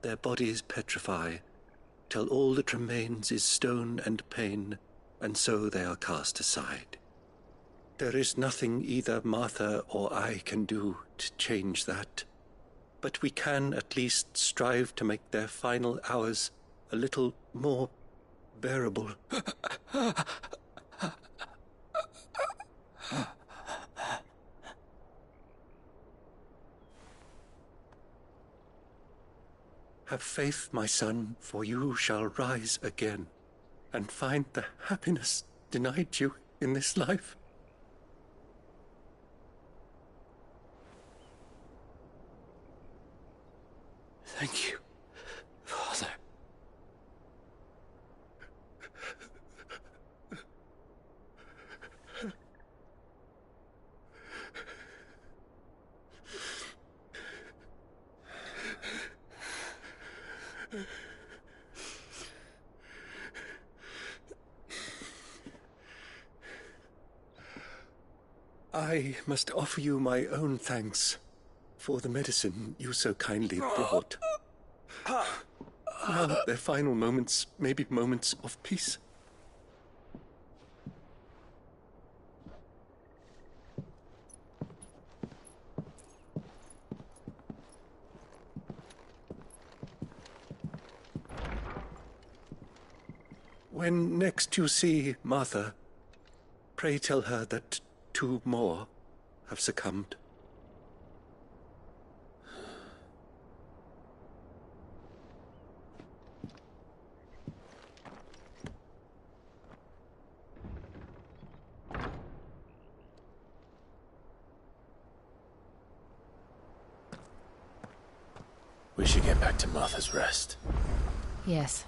their bodies petrify, till all that remains is stone and pain, and so they are cast aside. There is nothing either Martha or I can do to change that, but we can at least strive to make their final hours a little more bearable. Have faith, my son, for you shall rise again and find the happiness denied you in this life. Thank you, Father. I must offer you my own thanks for the medicine you so kindly brought. Now their final moments may be moments of peace. When next you see Martha, pray tell her that 2 more have succumbed. We should get back to Martha's Rest. Yes,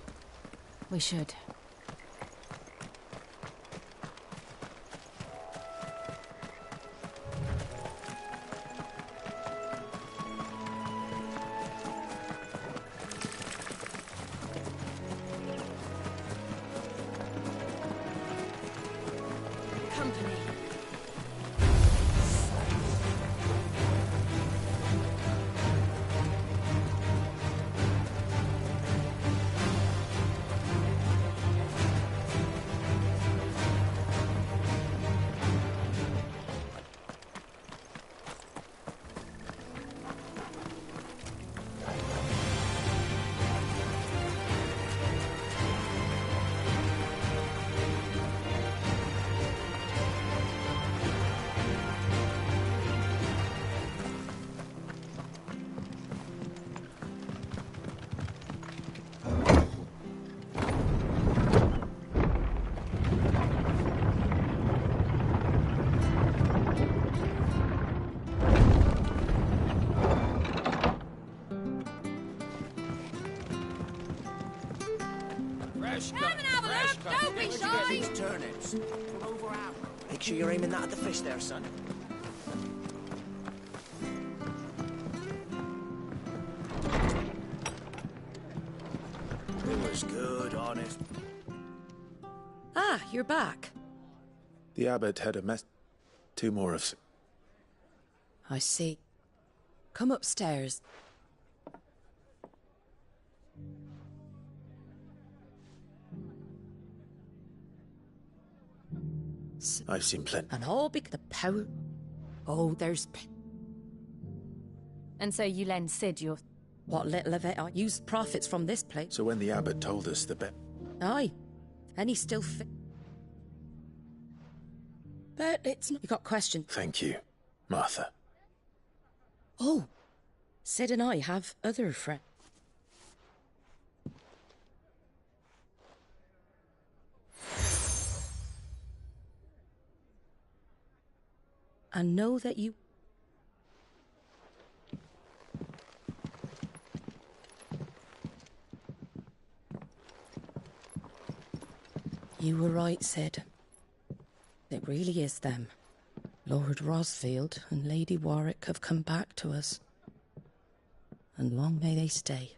we should. Fresh Come and have a look! Don't be shy! These turnips from over out. Make sure you're aiming that at the fish there, son. It was good, honest. Ah, you're back. The abbot had a mess. 2 more of... I see. Come upstairs. I've seen plenty. And all because the power... Oh, there's... And so you lend Sid your... What little of it I used profits from this place. So when the abbot told us the bet... Aye. And he's still fit. But it's not... You got questions? Thank you, Martha. Oh. Sid and I have other friends. And know that you... You were right, Sid. It really is them. Lord Rosfield and Lady Warwick have come back to us. And long may they stay.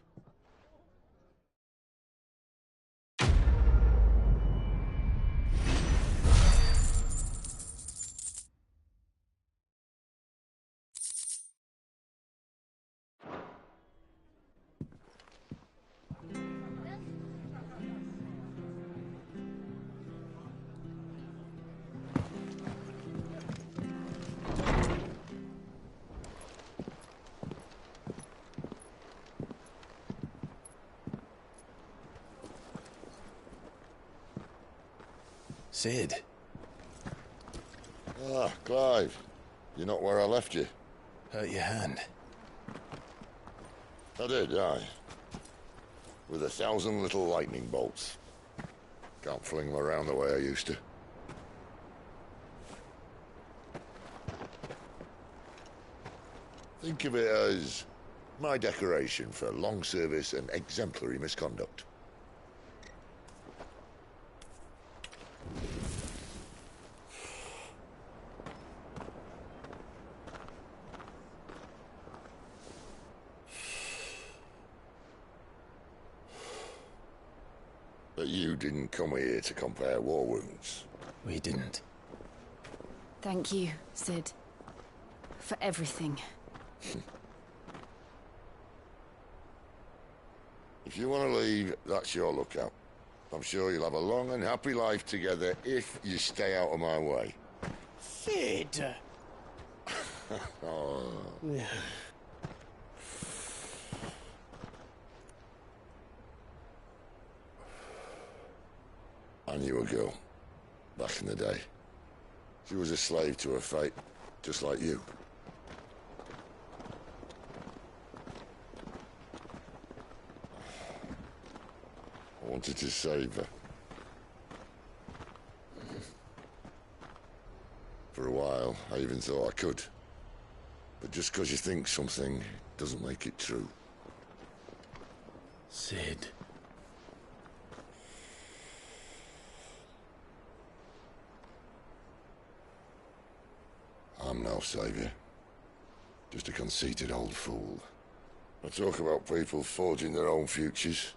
Sid. Ah, Clive. You're not where I left you. Hurt your hand. I did, aye. With 1,000 little lightning bolts. Can't fling them around the way I used to. Think of it as my decoration for long service and exemplary misconduct. But you didn't come here to compare war wounds. We didn't. Thank you, Sid. For everything. If you want to leave, that's your lookout. I'm sure you'll have a long and happy life together if you stay out of my way. Sid! Oh. I knew a girl, back in the day. She was a slave to her fate, just like you. I wanted to save her. For a while, I even thought I could. But just because you think something doesn't make it true. Sid. I'm no savior. Just a conceited old fool. I talk about people forging their own futures.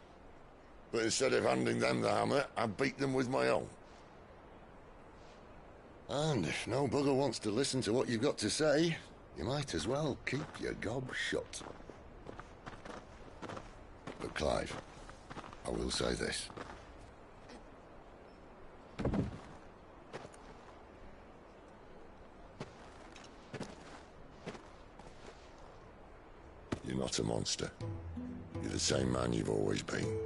But instead of handing them the hammer, I beat them with my own. And if no bugger wants to listen to what you've got to say, you might as well keep your gob shut. But Clive, I will say this. You're not a monster. You're the same man you've always been.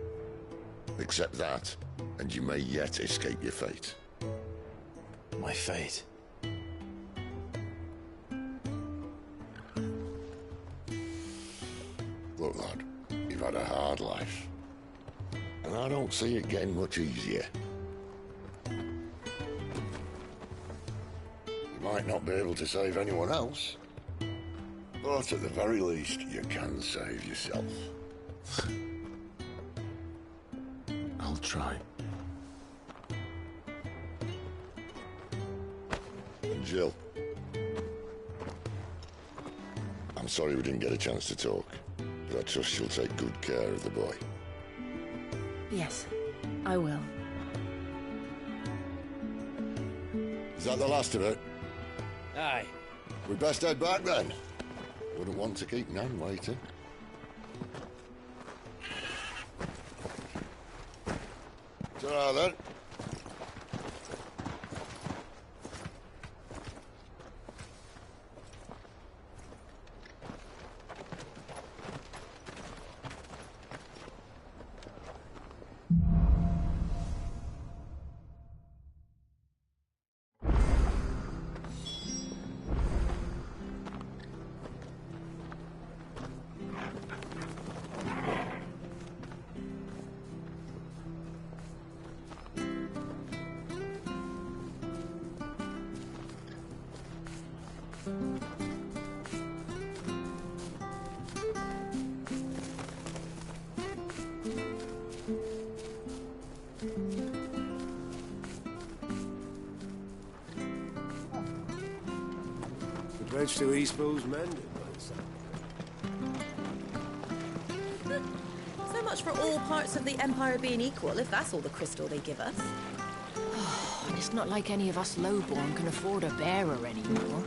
Accept that, and you may yet escape your fate. My fate? Look, lad, you've had a hard life. And I don't see it getting much easier. You might not be able to save anyone else, but at the very least, you can save yourself. I'll I'll try. And Jill, I'm sorry we didn't get a chance to talk, but I trust she'll take good care of the boy. Yes, I will. Is that the last of it? Aye. We best head back then. Wouldn't want to keep Nan waiting. Ta-ra then. The bridge to Eastbo's mended by the sound. So much for all parts of the Empire being equal, if that's all the crystal they give us. And it's not like any of us lowborn can afford a bearer anymore.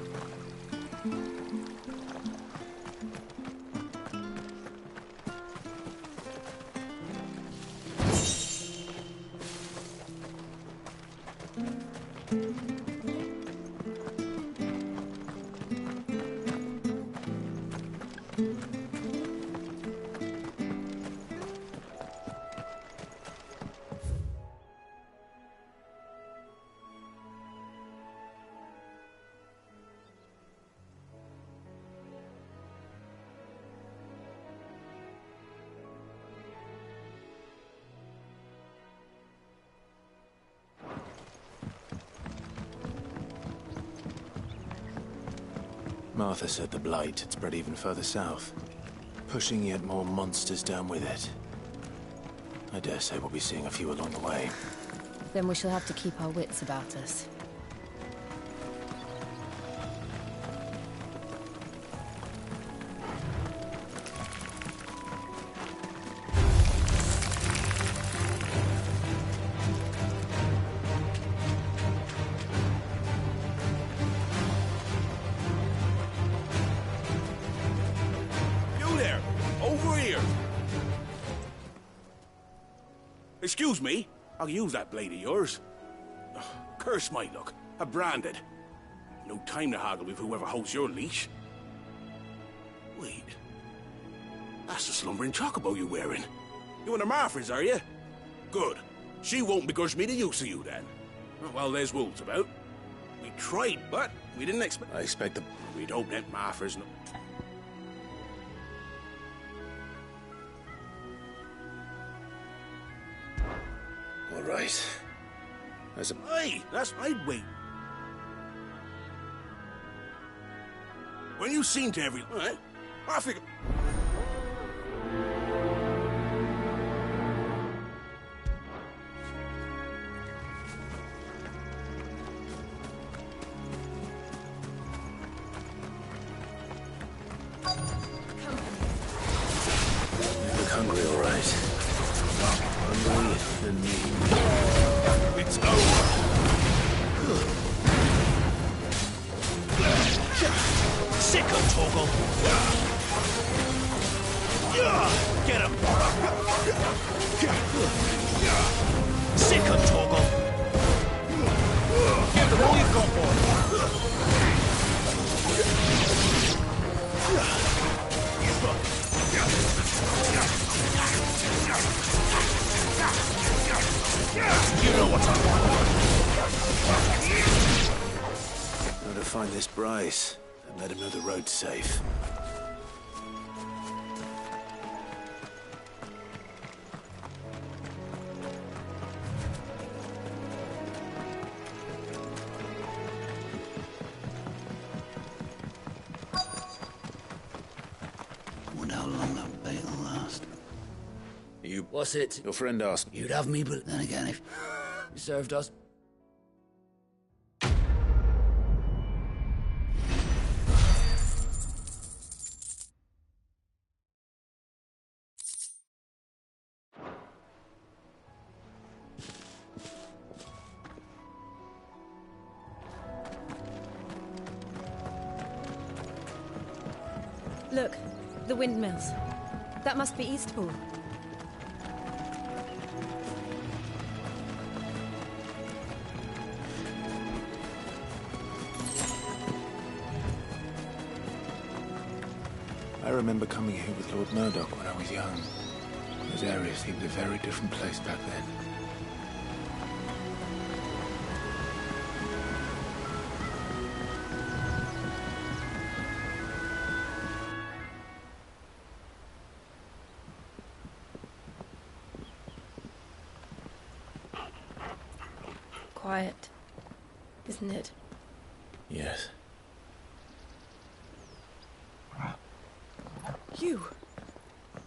Martha said the Blight had spread even further south, pushing yet more monsters down with it. I dare say we'll be seeing a few along the way. Then we shall have to keep our wits about us. Excuse me, I'll use that blade of yours. Ugh, curse my luck. I'm branded. No time to haggle with whoever holds your leash. Wait. That's the slumbering chocobo you're wearing. You and the Marfors, are you? Good. She won't begrudge me the use of you, then. Well, there's wolves about. We tried, but we didn't expect... I expect the... We'd hope that Marfors... All right. There's a... Hey, that's... I'd wait. When you seen to every... All right, I figure... You look hungry, all right. Hungry and me. It's over. Sick of Toggle. Get him. Sick of Toggle. Give them all you've got, boy. You know what I want. Gotta find this Bryce and let him know the road's safe. Wonder how long that bait will last. You... What's it? Your friend asked... You'd have me, but then again, if you served us... Look, the windmills. That must be Eastpool. I remember coming here with Lord Murdoch when I was young. Those areas seemed a very different place back then. Quiet, isn't it? Yes.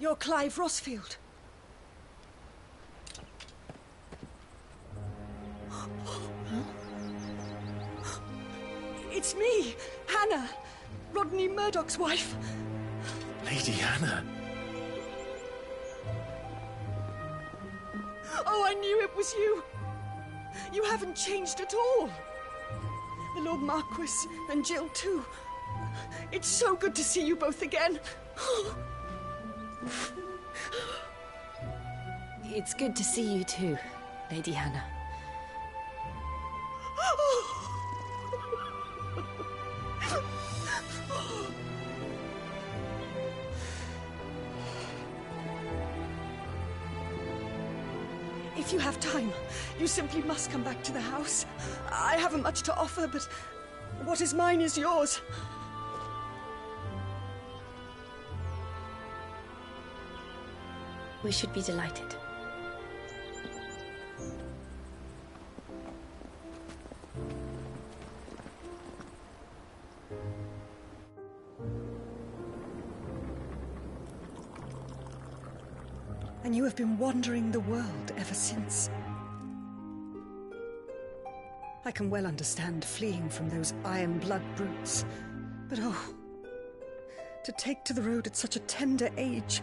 You're Clive Rossfield. It's me, Hannah, Rodney Murdoch's wife. Lady Hannah. Oh, I knew it was you. You haven't changed at all. The Lord Marquis and Jill too. It's so good to see you both again. It's good to see you too, Lady Hannah. If you have time, you simply must come back to the house. I haven't much to offer, but what is mine is yours. We should be delighted. And you have been wandering the world ever since. I can well understand fleeing from those iron blood brutes, but oh, to take to the road at such a tender age.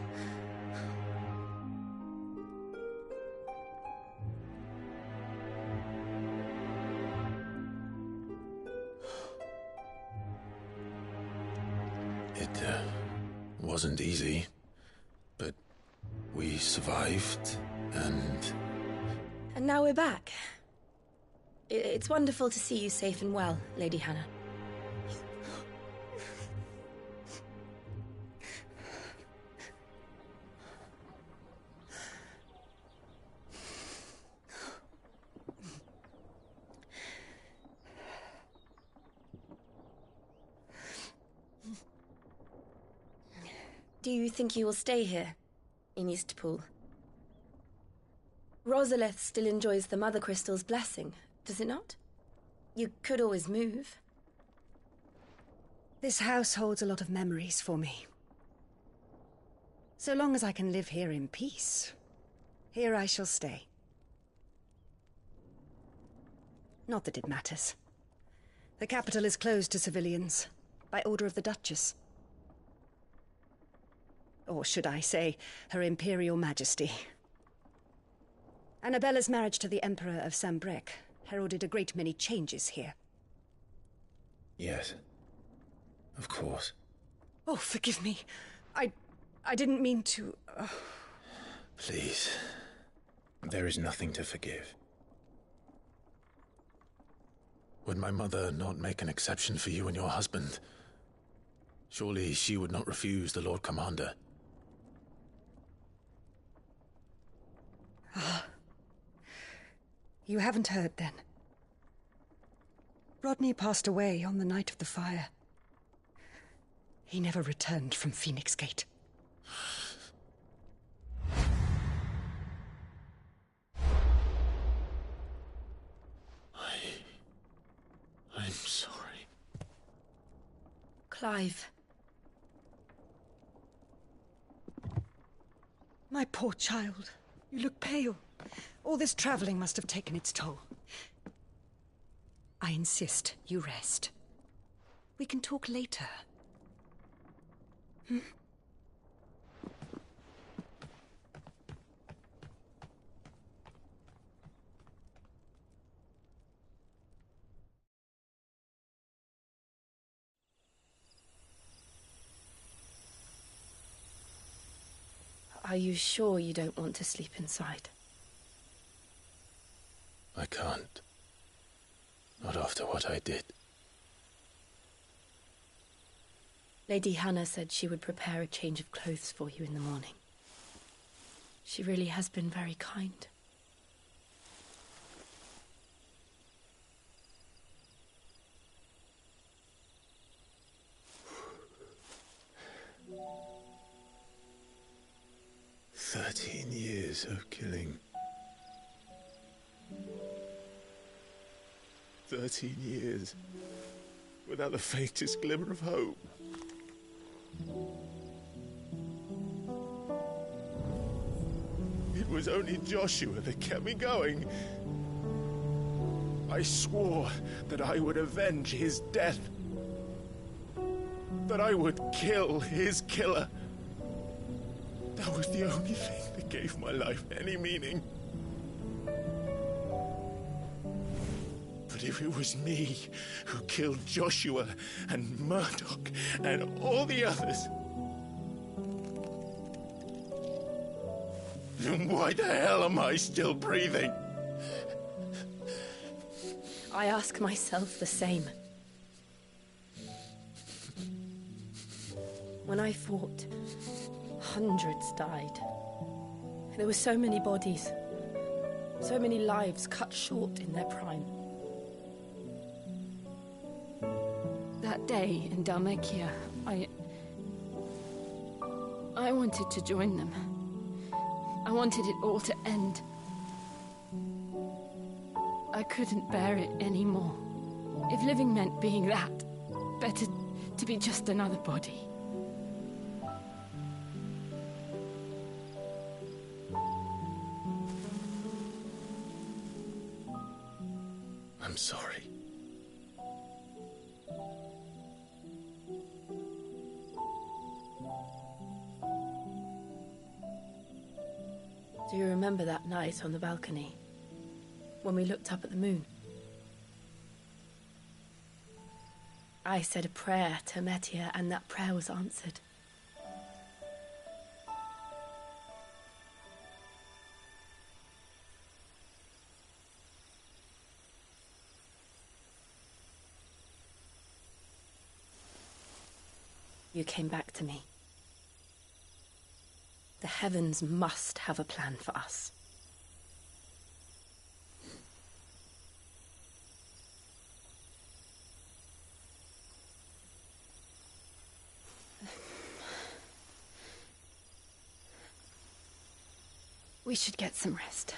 It wasn't easy, but we survived, and... And now we're back. It's wonderful to see you safe and well, Lady Hannah. Do you think you will stay here, in Eastpool? Rosalith still enjoys the Mother Crystal's blessing, does it not? You could always move. This house holds a lot of memories for me. So long as I can live here in peace, here I shall stay. Not that it matters. The capital is closed to civilians, by order of the Duchess. Or should I say, Her Imperial Majesty. Annabella's marriage to the Emperor of Sambrec heralded a great many changes here. Yes. Of course. Oh, forgive me. I didn't mean to... Please. There is nothing to forgive. Would my mother not make an exception for you and your husband? Surely she would not refuse the Lord Commander. Ah. You haven't heard, then. Rodney passed away on the night of the fire. He never returned from Phoenix Gate. I'm sorry. Clive. My poor child. You look pale. All this traveling must have taken its toll. I insist you rest. We can talk later. Hmm? Are you sure you don't want to sleep inside? I can't. Not after what I did. Lady Hannah said she would prepare a change of clothes for you in the morning. She really has been very kind. Years of killing. 13 years without the faintest glimmer of hope. It was only Joshua that kept me going. I swore that I would avenge his death. That I would kill his killer. That was the only thing that gave my life any meaning. But if it was me who killed Joshua and Murdoch and all the others, then why the hell am I still breathing? I ask myself the same. When I fought, hundreds died. There were so many bodies, so many lives cut short in their prime. That day in Dalmekia, I wanted to join them. I wanted it all to end. I couldn't bear it anymore. If living meant being that, better to be just another body. I'm sorry. Do you remember that night on the balcony, when we looked up at the moon? I said a prayer to Metia, and that prayer was answered. You came back to me. The heavens must have a plan for us. We should get some rest.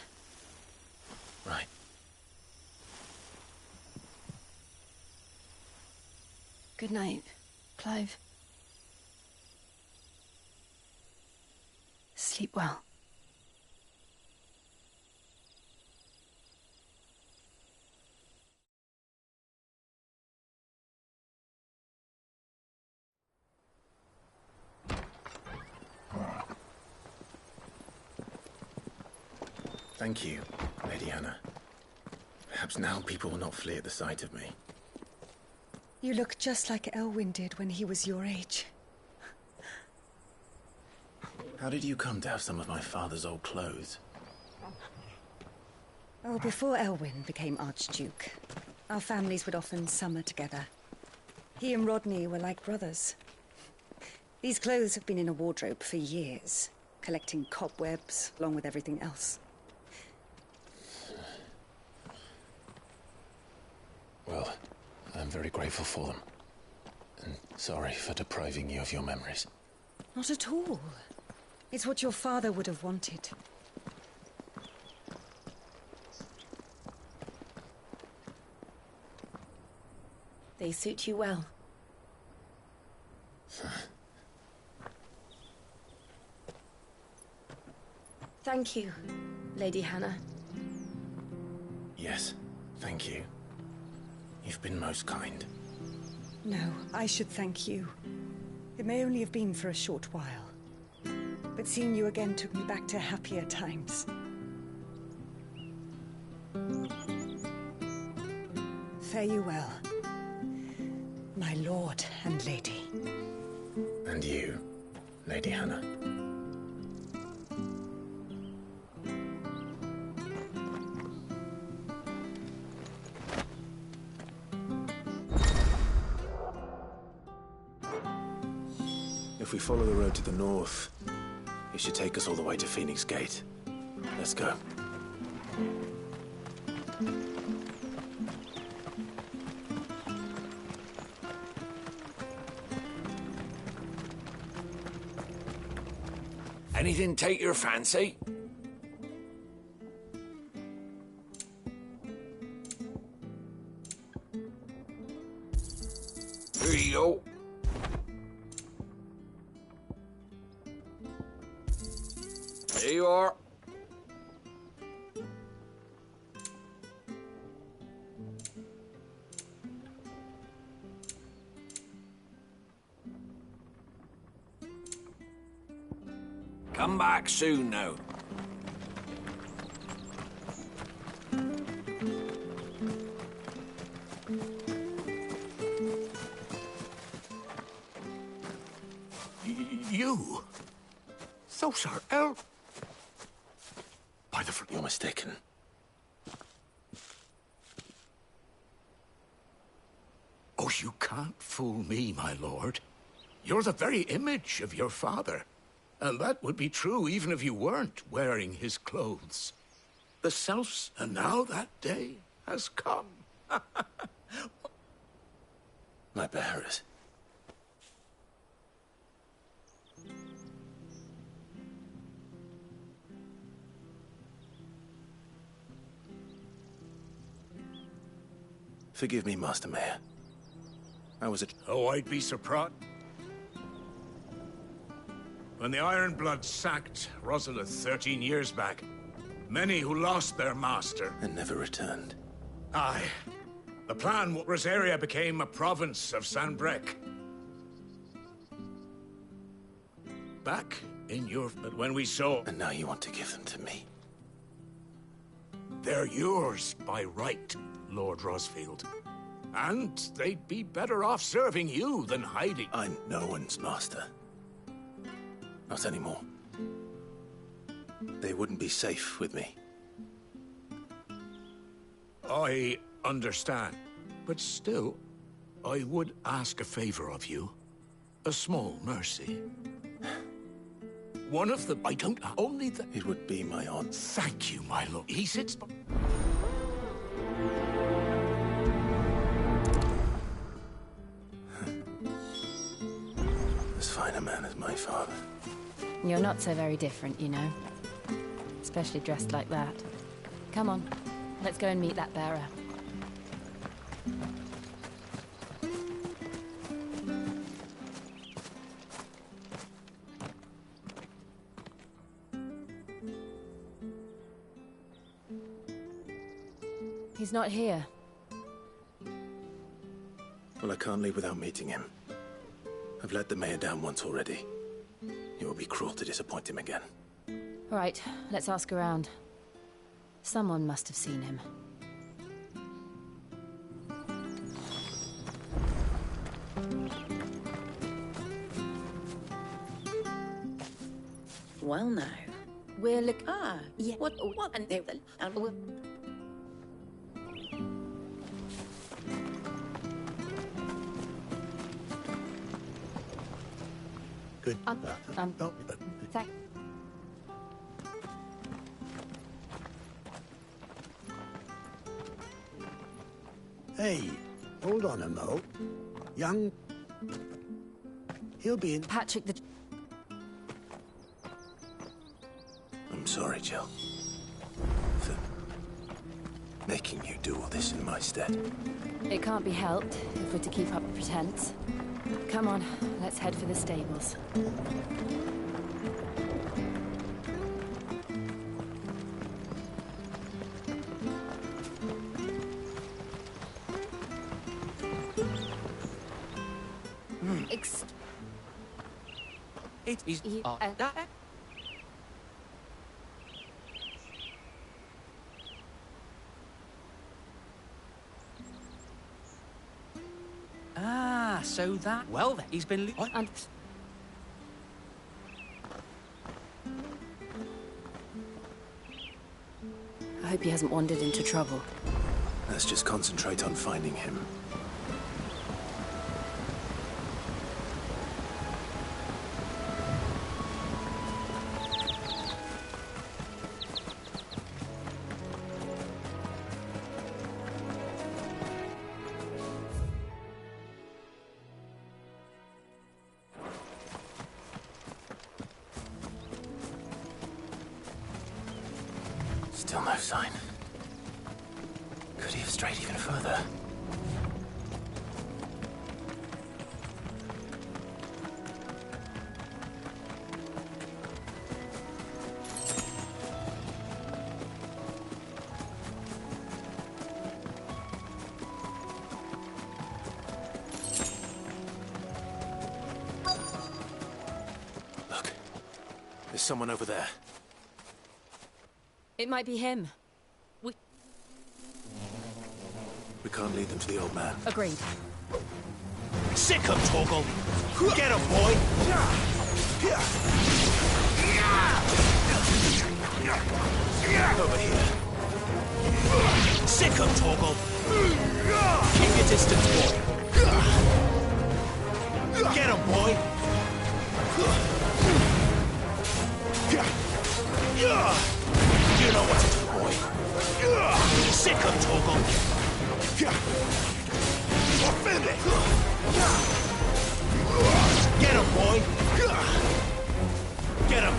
Right. Good night, Clive. Sleep well. Thank you, Lady Hannah. Perhaps now people will not flee at the sight of me. You look just like Elwyn did when he was your age. How did you come to have some of my father's old clothes? Oh, before Elwyn became Archduke, our families would often summer together. He and Rodney were like brothers. These clothes have been in a wardrobe for years, collecting cobwebs along with everything else. Well, I'm very grateful for them. And sorry for depriving you of your memories. Not at all. It's what your father would have wanted. They suit you well. Thank you, Lady Hannah. Yes, thank you. You've been most kind. No, I should thank you. It may only have been for a short while, but seeing you again took me back to happier times. Fare you well, my lord and lady. And you, Lady Hannah. If we follow the road to the north, it should take us all the way to Phoenix Gate. Let's go. Anything take your fancy? Here you go. There you are. Come back soon now. You? Those are elf. By the You're mistaken. Oh, you can't fool me, my lord. You're the very image of your father. And that would be true even if you weren't wearing his clothes. The selfs, and now that day has come. My bearers. Forgive me, Master Mayor. I was at... Oh, I'd be surprised. When the Iron Blood sacked Rosalith 13 years back, many who lost their master... and never returned. Aye. The plan was Rosaria became a province of Sanbreque. Back in your... But when we saw... And now you want to give them to me? They're yours by right, Lord Rosfield. And they'd be better off serving you than hiding. I'm no one's master. Not anymore. They wouldn't be safe with me. I understand. But still, I would ask a favor of you. A small mercy. One of them, I don't... Only the... It would be my honor. Thank you, my lord. He sits... As fine a man as my father. You're not so very different, you know. Especially dressed like that. Come on, let's go and meet that bearer. He's not here. Well, I can't leave without meeting him. I've let the mayor down once already. It would be cruel to disappoint him again. All right, let's ask around. Someone must have seen him. Well now. We're look. Yeah. What? And they Good. Thank. Hey, hold on a mo. Young... He'll be in... Patrick the... I'm sorry, Jill. For making you do all this in my stead. It can't be helped if we're to keep up the pretense. Come on, let's head for the stables. It is... Ah, so that... Well, then, he's been... And... I hope he hasn't wandered into trouble. Let's just concentrate on finding him. Still no sign. Could he have strayed even further? Look, there's someone over there. It might be him. We can't lead them to the old man. Agreed. Sick him, Torgal! Get him, boy! Over here. Sick him, Torgal! Keep your distance, boy! Get him, boy! You know what to do, boy. Sick him, Torgal! Offend it! Get him, boy! Get him!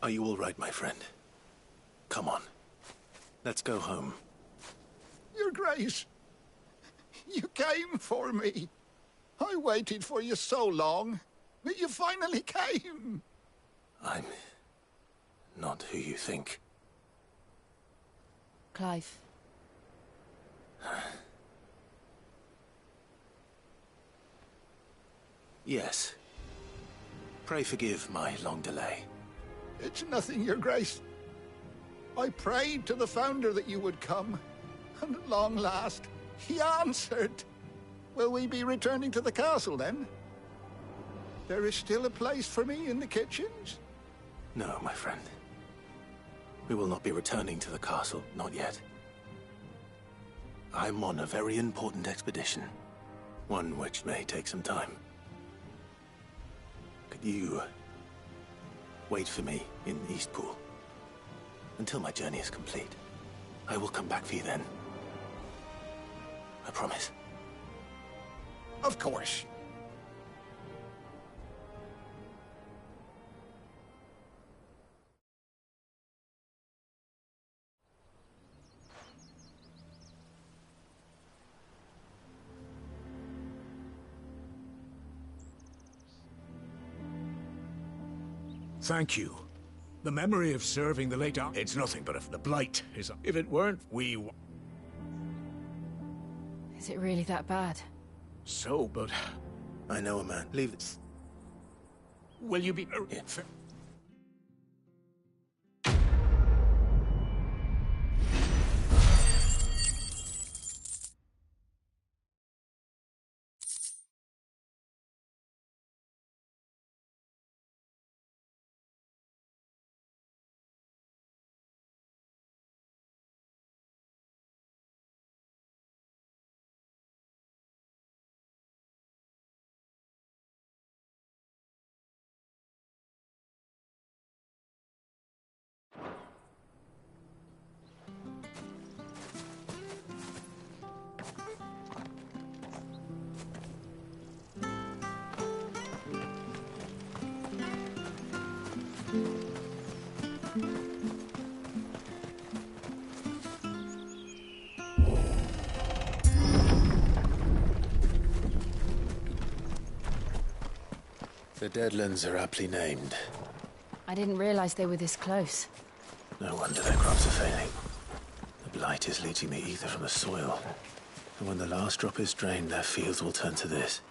Are you all right, my friend? Come on. Let's go home. Your Grace, you came for me. I waited for you so long, but you finally came. I'm not who you think. Clive. Yes. Pray forgive my long delay. It's nothing, Your Grace. I prayed to the Founder that you would come, and at long last, he answered. Will we be returning to the castle, then? There is still a place for me in the kitchens? No, my friend. We will not be returning to the castle, not yet. I'm on a very important expedition, one which may take some time. Could you wait for me in Eastpool until my journey is complete? I will come back for you then. I promise. Of course. Thank you. The memory of serving the late... It's nothing, but if the blight is... If it weren't, we... Is it really that bad? So, but... I know a man. Leave it. Will you be... Yeah. The Deadlands are aptly named. I didn't realize they were this close. No wonder their crops are failing. The blight is leaching the ether from the soil. And when the last drop is drained, their fields will turn to this.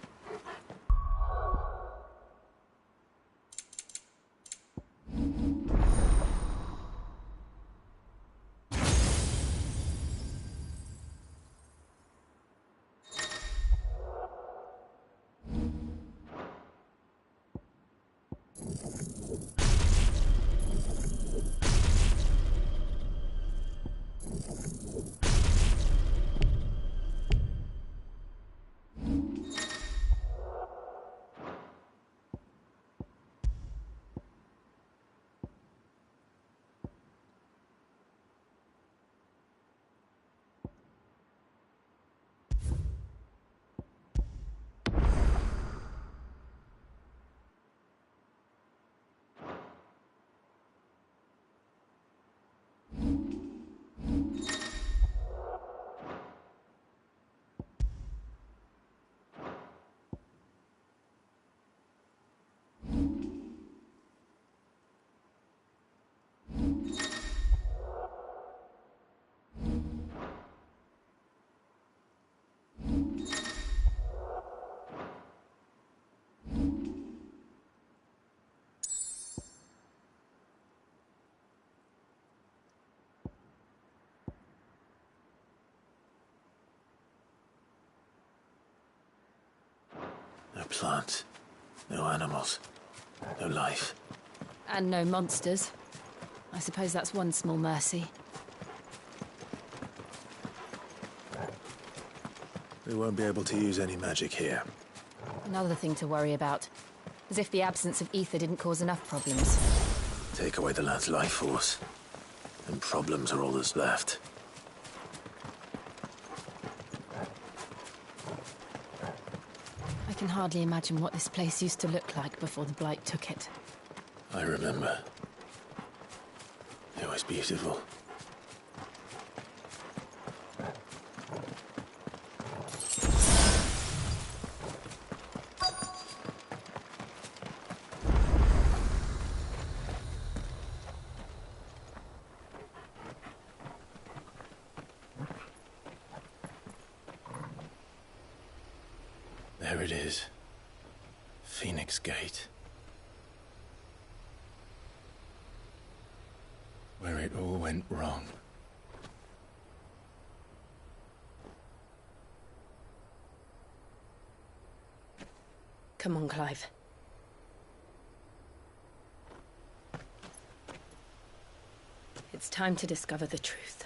No plants, no animals, no life. And no monsters. I suppose that's one small mercy. We won't be able to use any magic here. Another thing to worry about. As if the absence of ether didn't cause enough problems. Take away the land's life force, and problems are all that's left. I can hardly imagine what this place used to look like before the Blight took it. I remember. It was beautiful. There it is. Phoenix Gate. Where it all went wrong. Come on, Clive. It's time to discover the truth.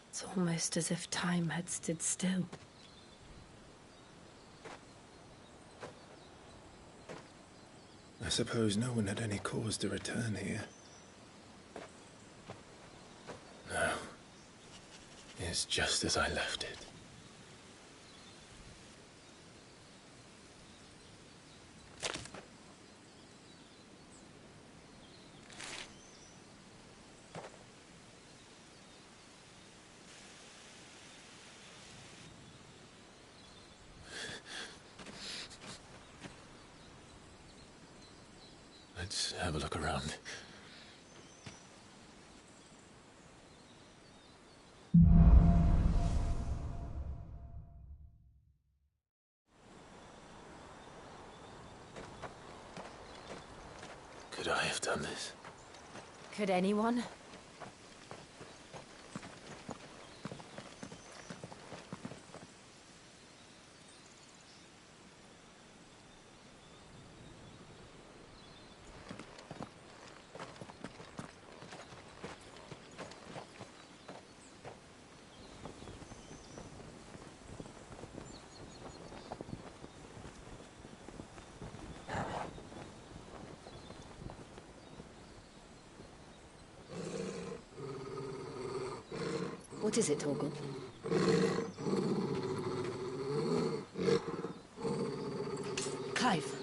It's almost as if time had stood still. I suppose no one had any cause to return here. No. It's just as I left it. Let's have a look around. done this. Could anyone? What is it, Torgal? Clive.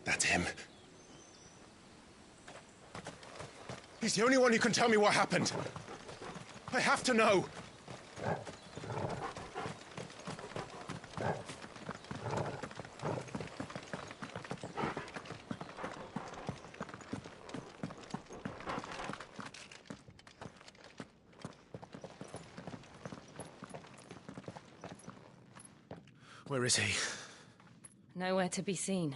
That's him. He's the only one who can tell me what happened. I have to know. Where is he? Nowhere to be seen.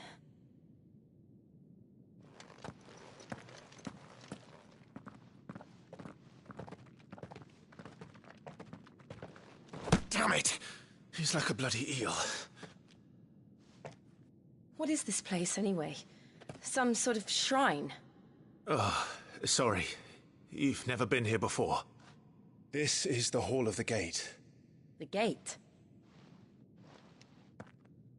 Damn it! He's like a bloody eel. What is this place, anyway? Some sort of shrine? Oh, sorry. You've never been here before. This is the Hall of the Gate. The gate?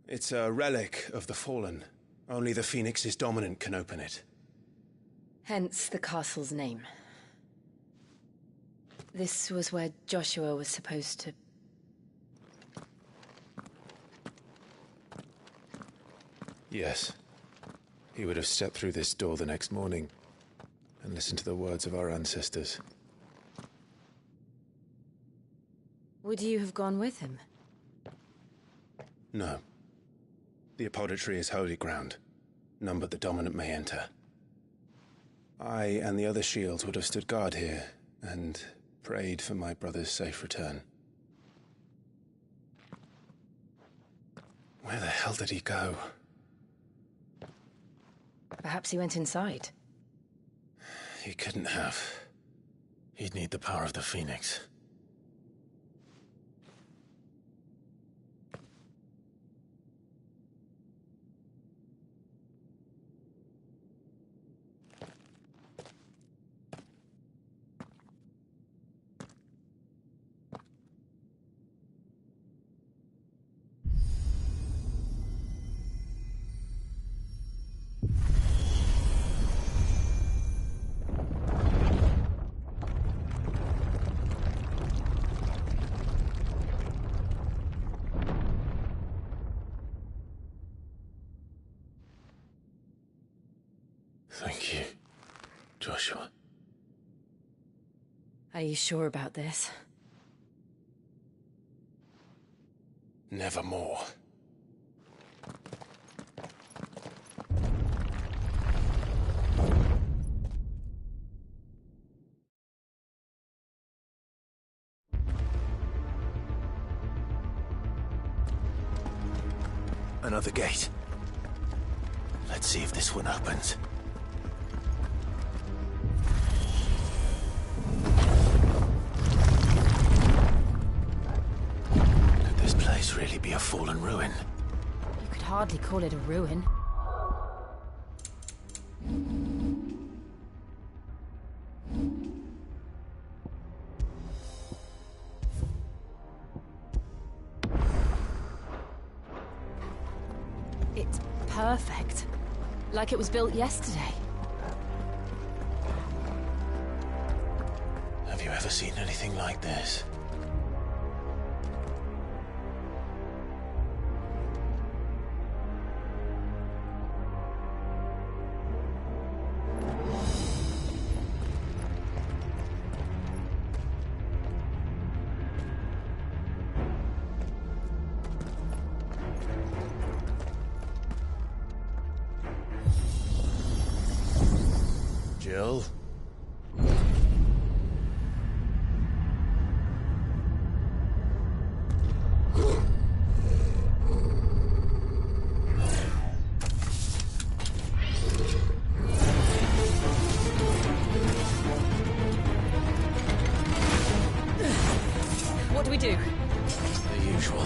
It's a relic of the Fallen. Only the Phoenix's dominant can open it. Hence the castle's name. This was where Joshua was supposed to... Yes. He would have stepped through this door the next morning and listened to the words of our ancestors. Would you have gone with him? No. The apodatory is holy ground. None but the dominant may enter. I and the other shields would have stood guard here and prayed for my brother's safe return. Where the hell did he go? Perhaps he went inside. He couldn't have. He'd need the power of the Phoenix. Thank you, Joshua. Are you sure about this? Nevermore. Another gate. Let's see if this one opens. Could this place really be a fallen ruin? You could hardly call it a ruin. It's perfect. Like it was built yesterday. Have you ever seen anything like this? Jill? we do? The usual.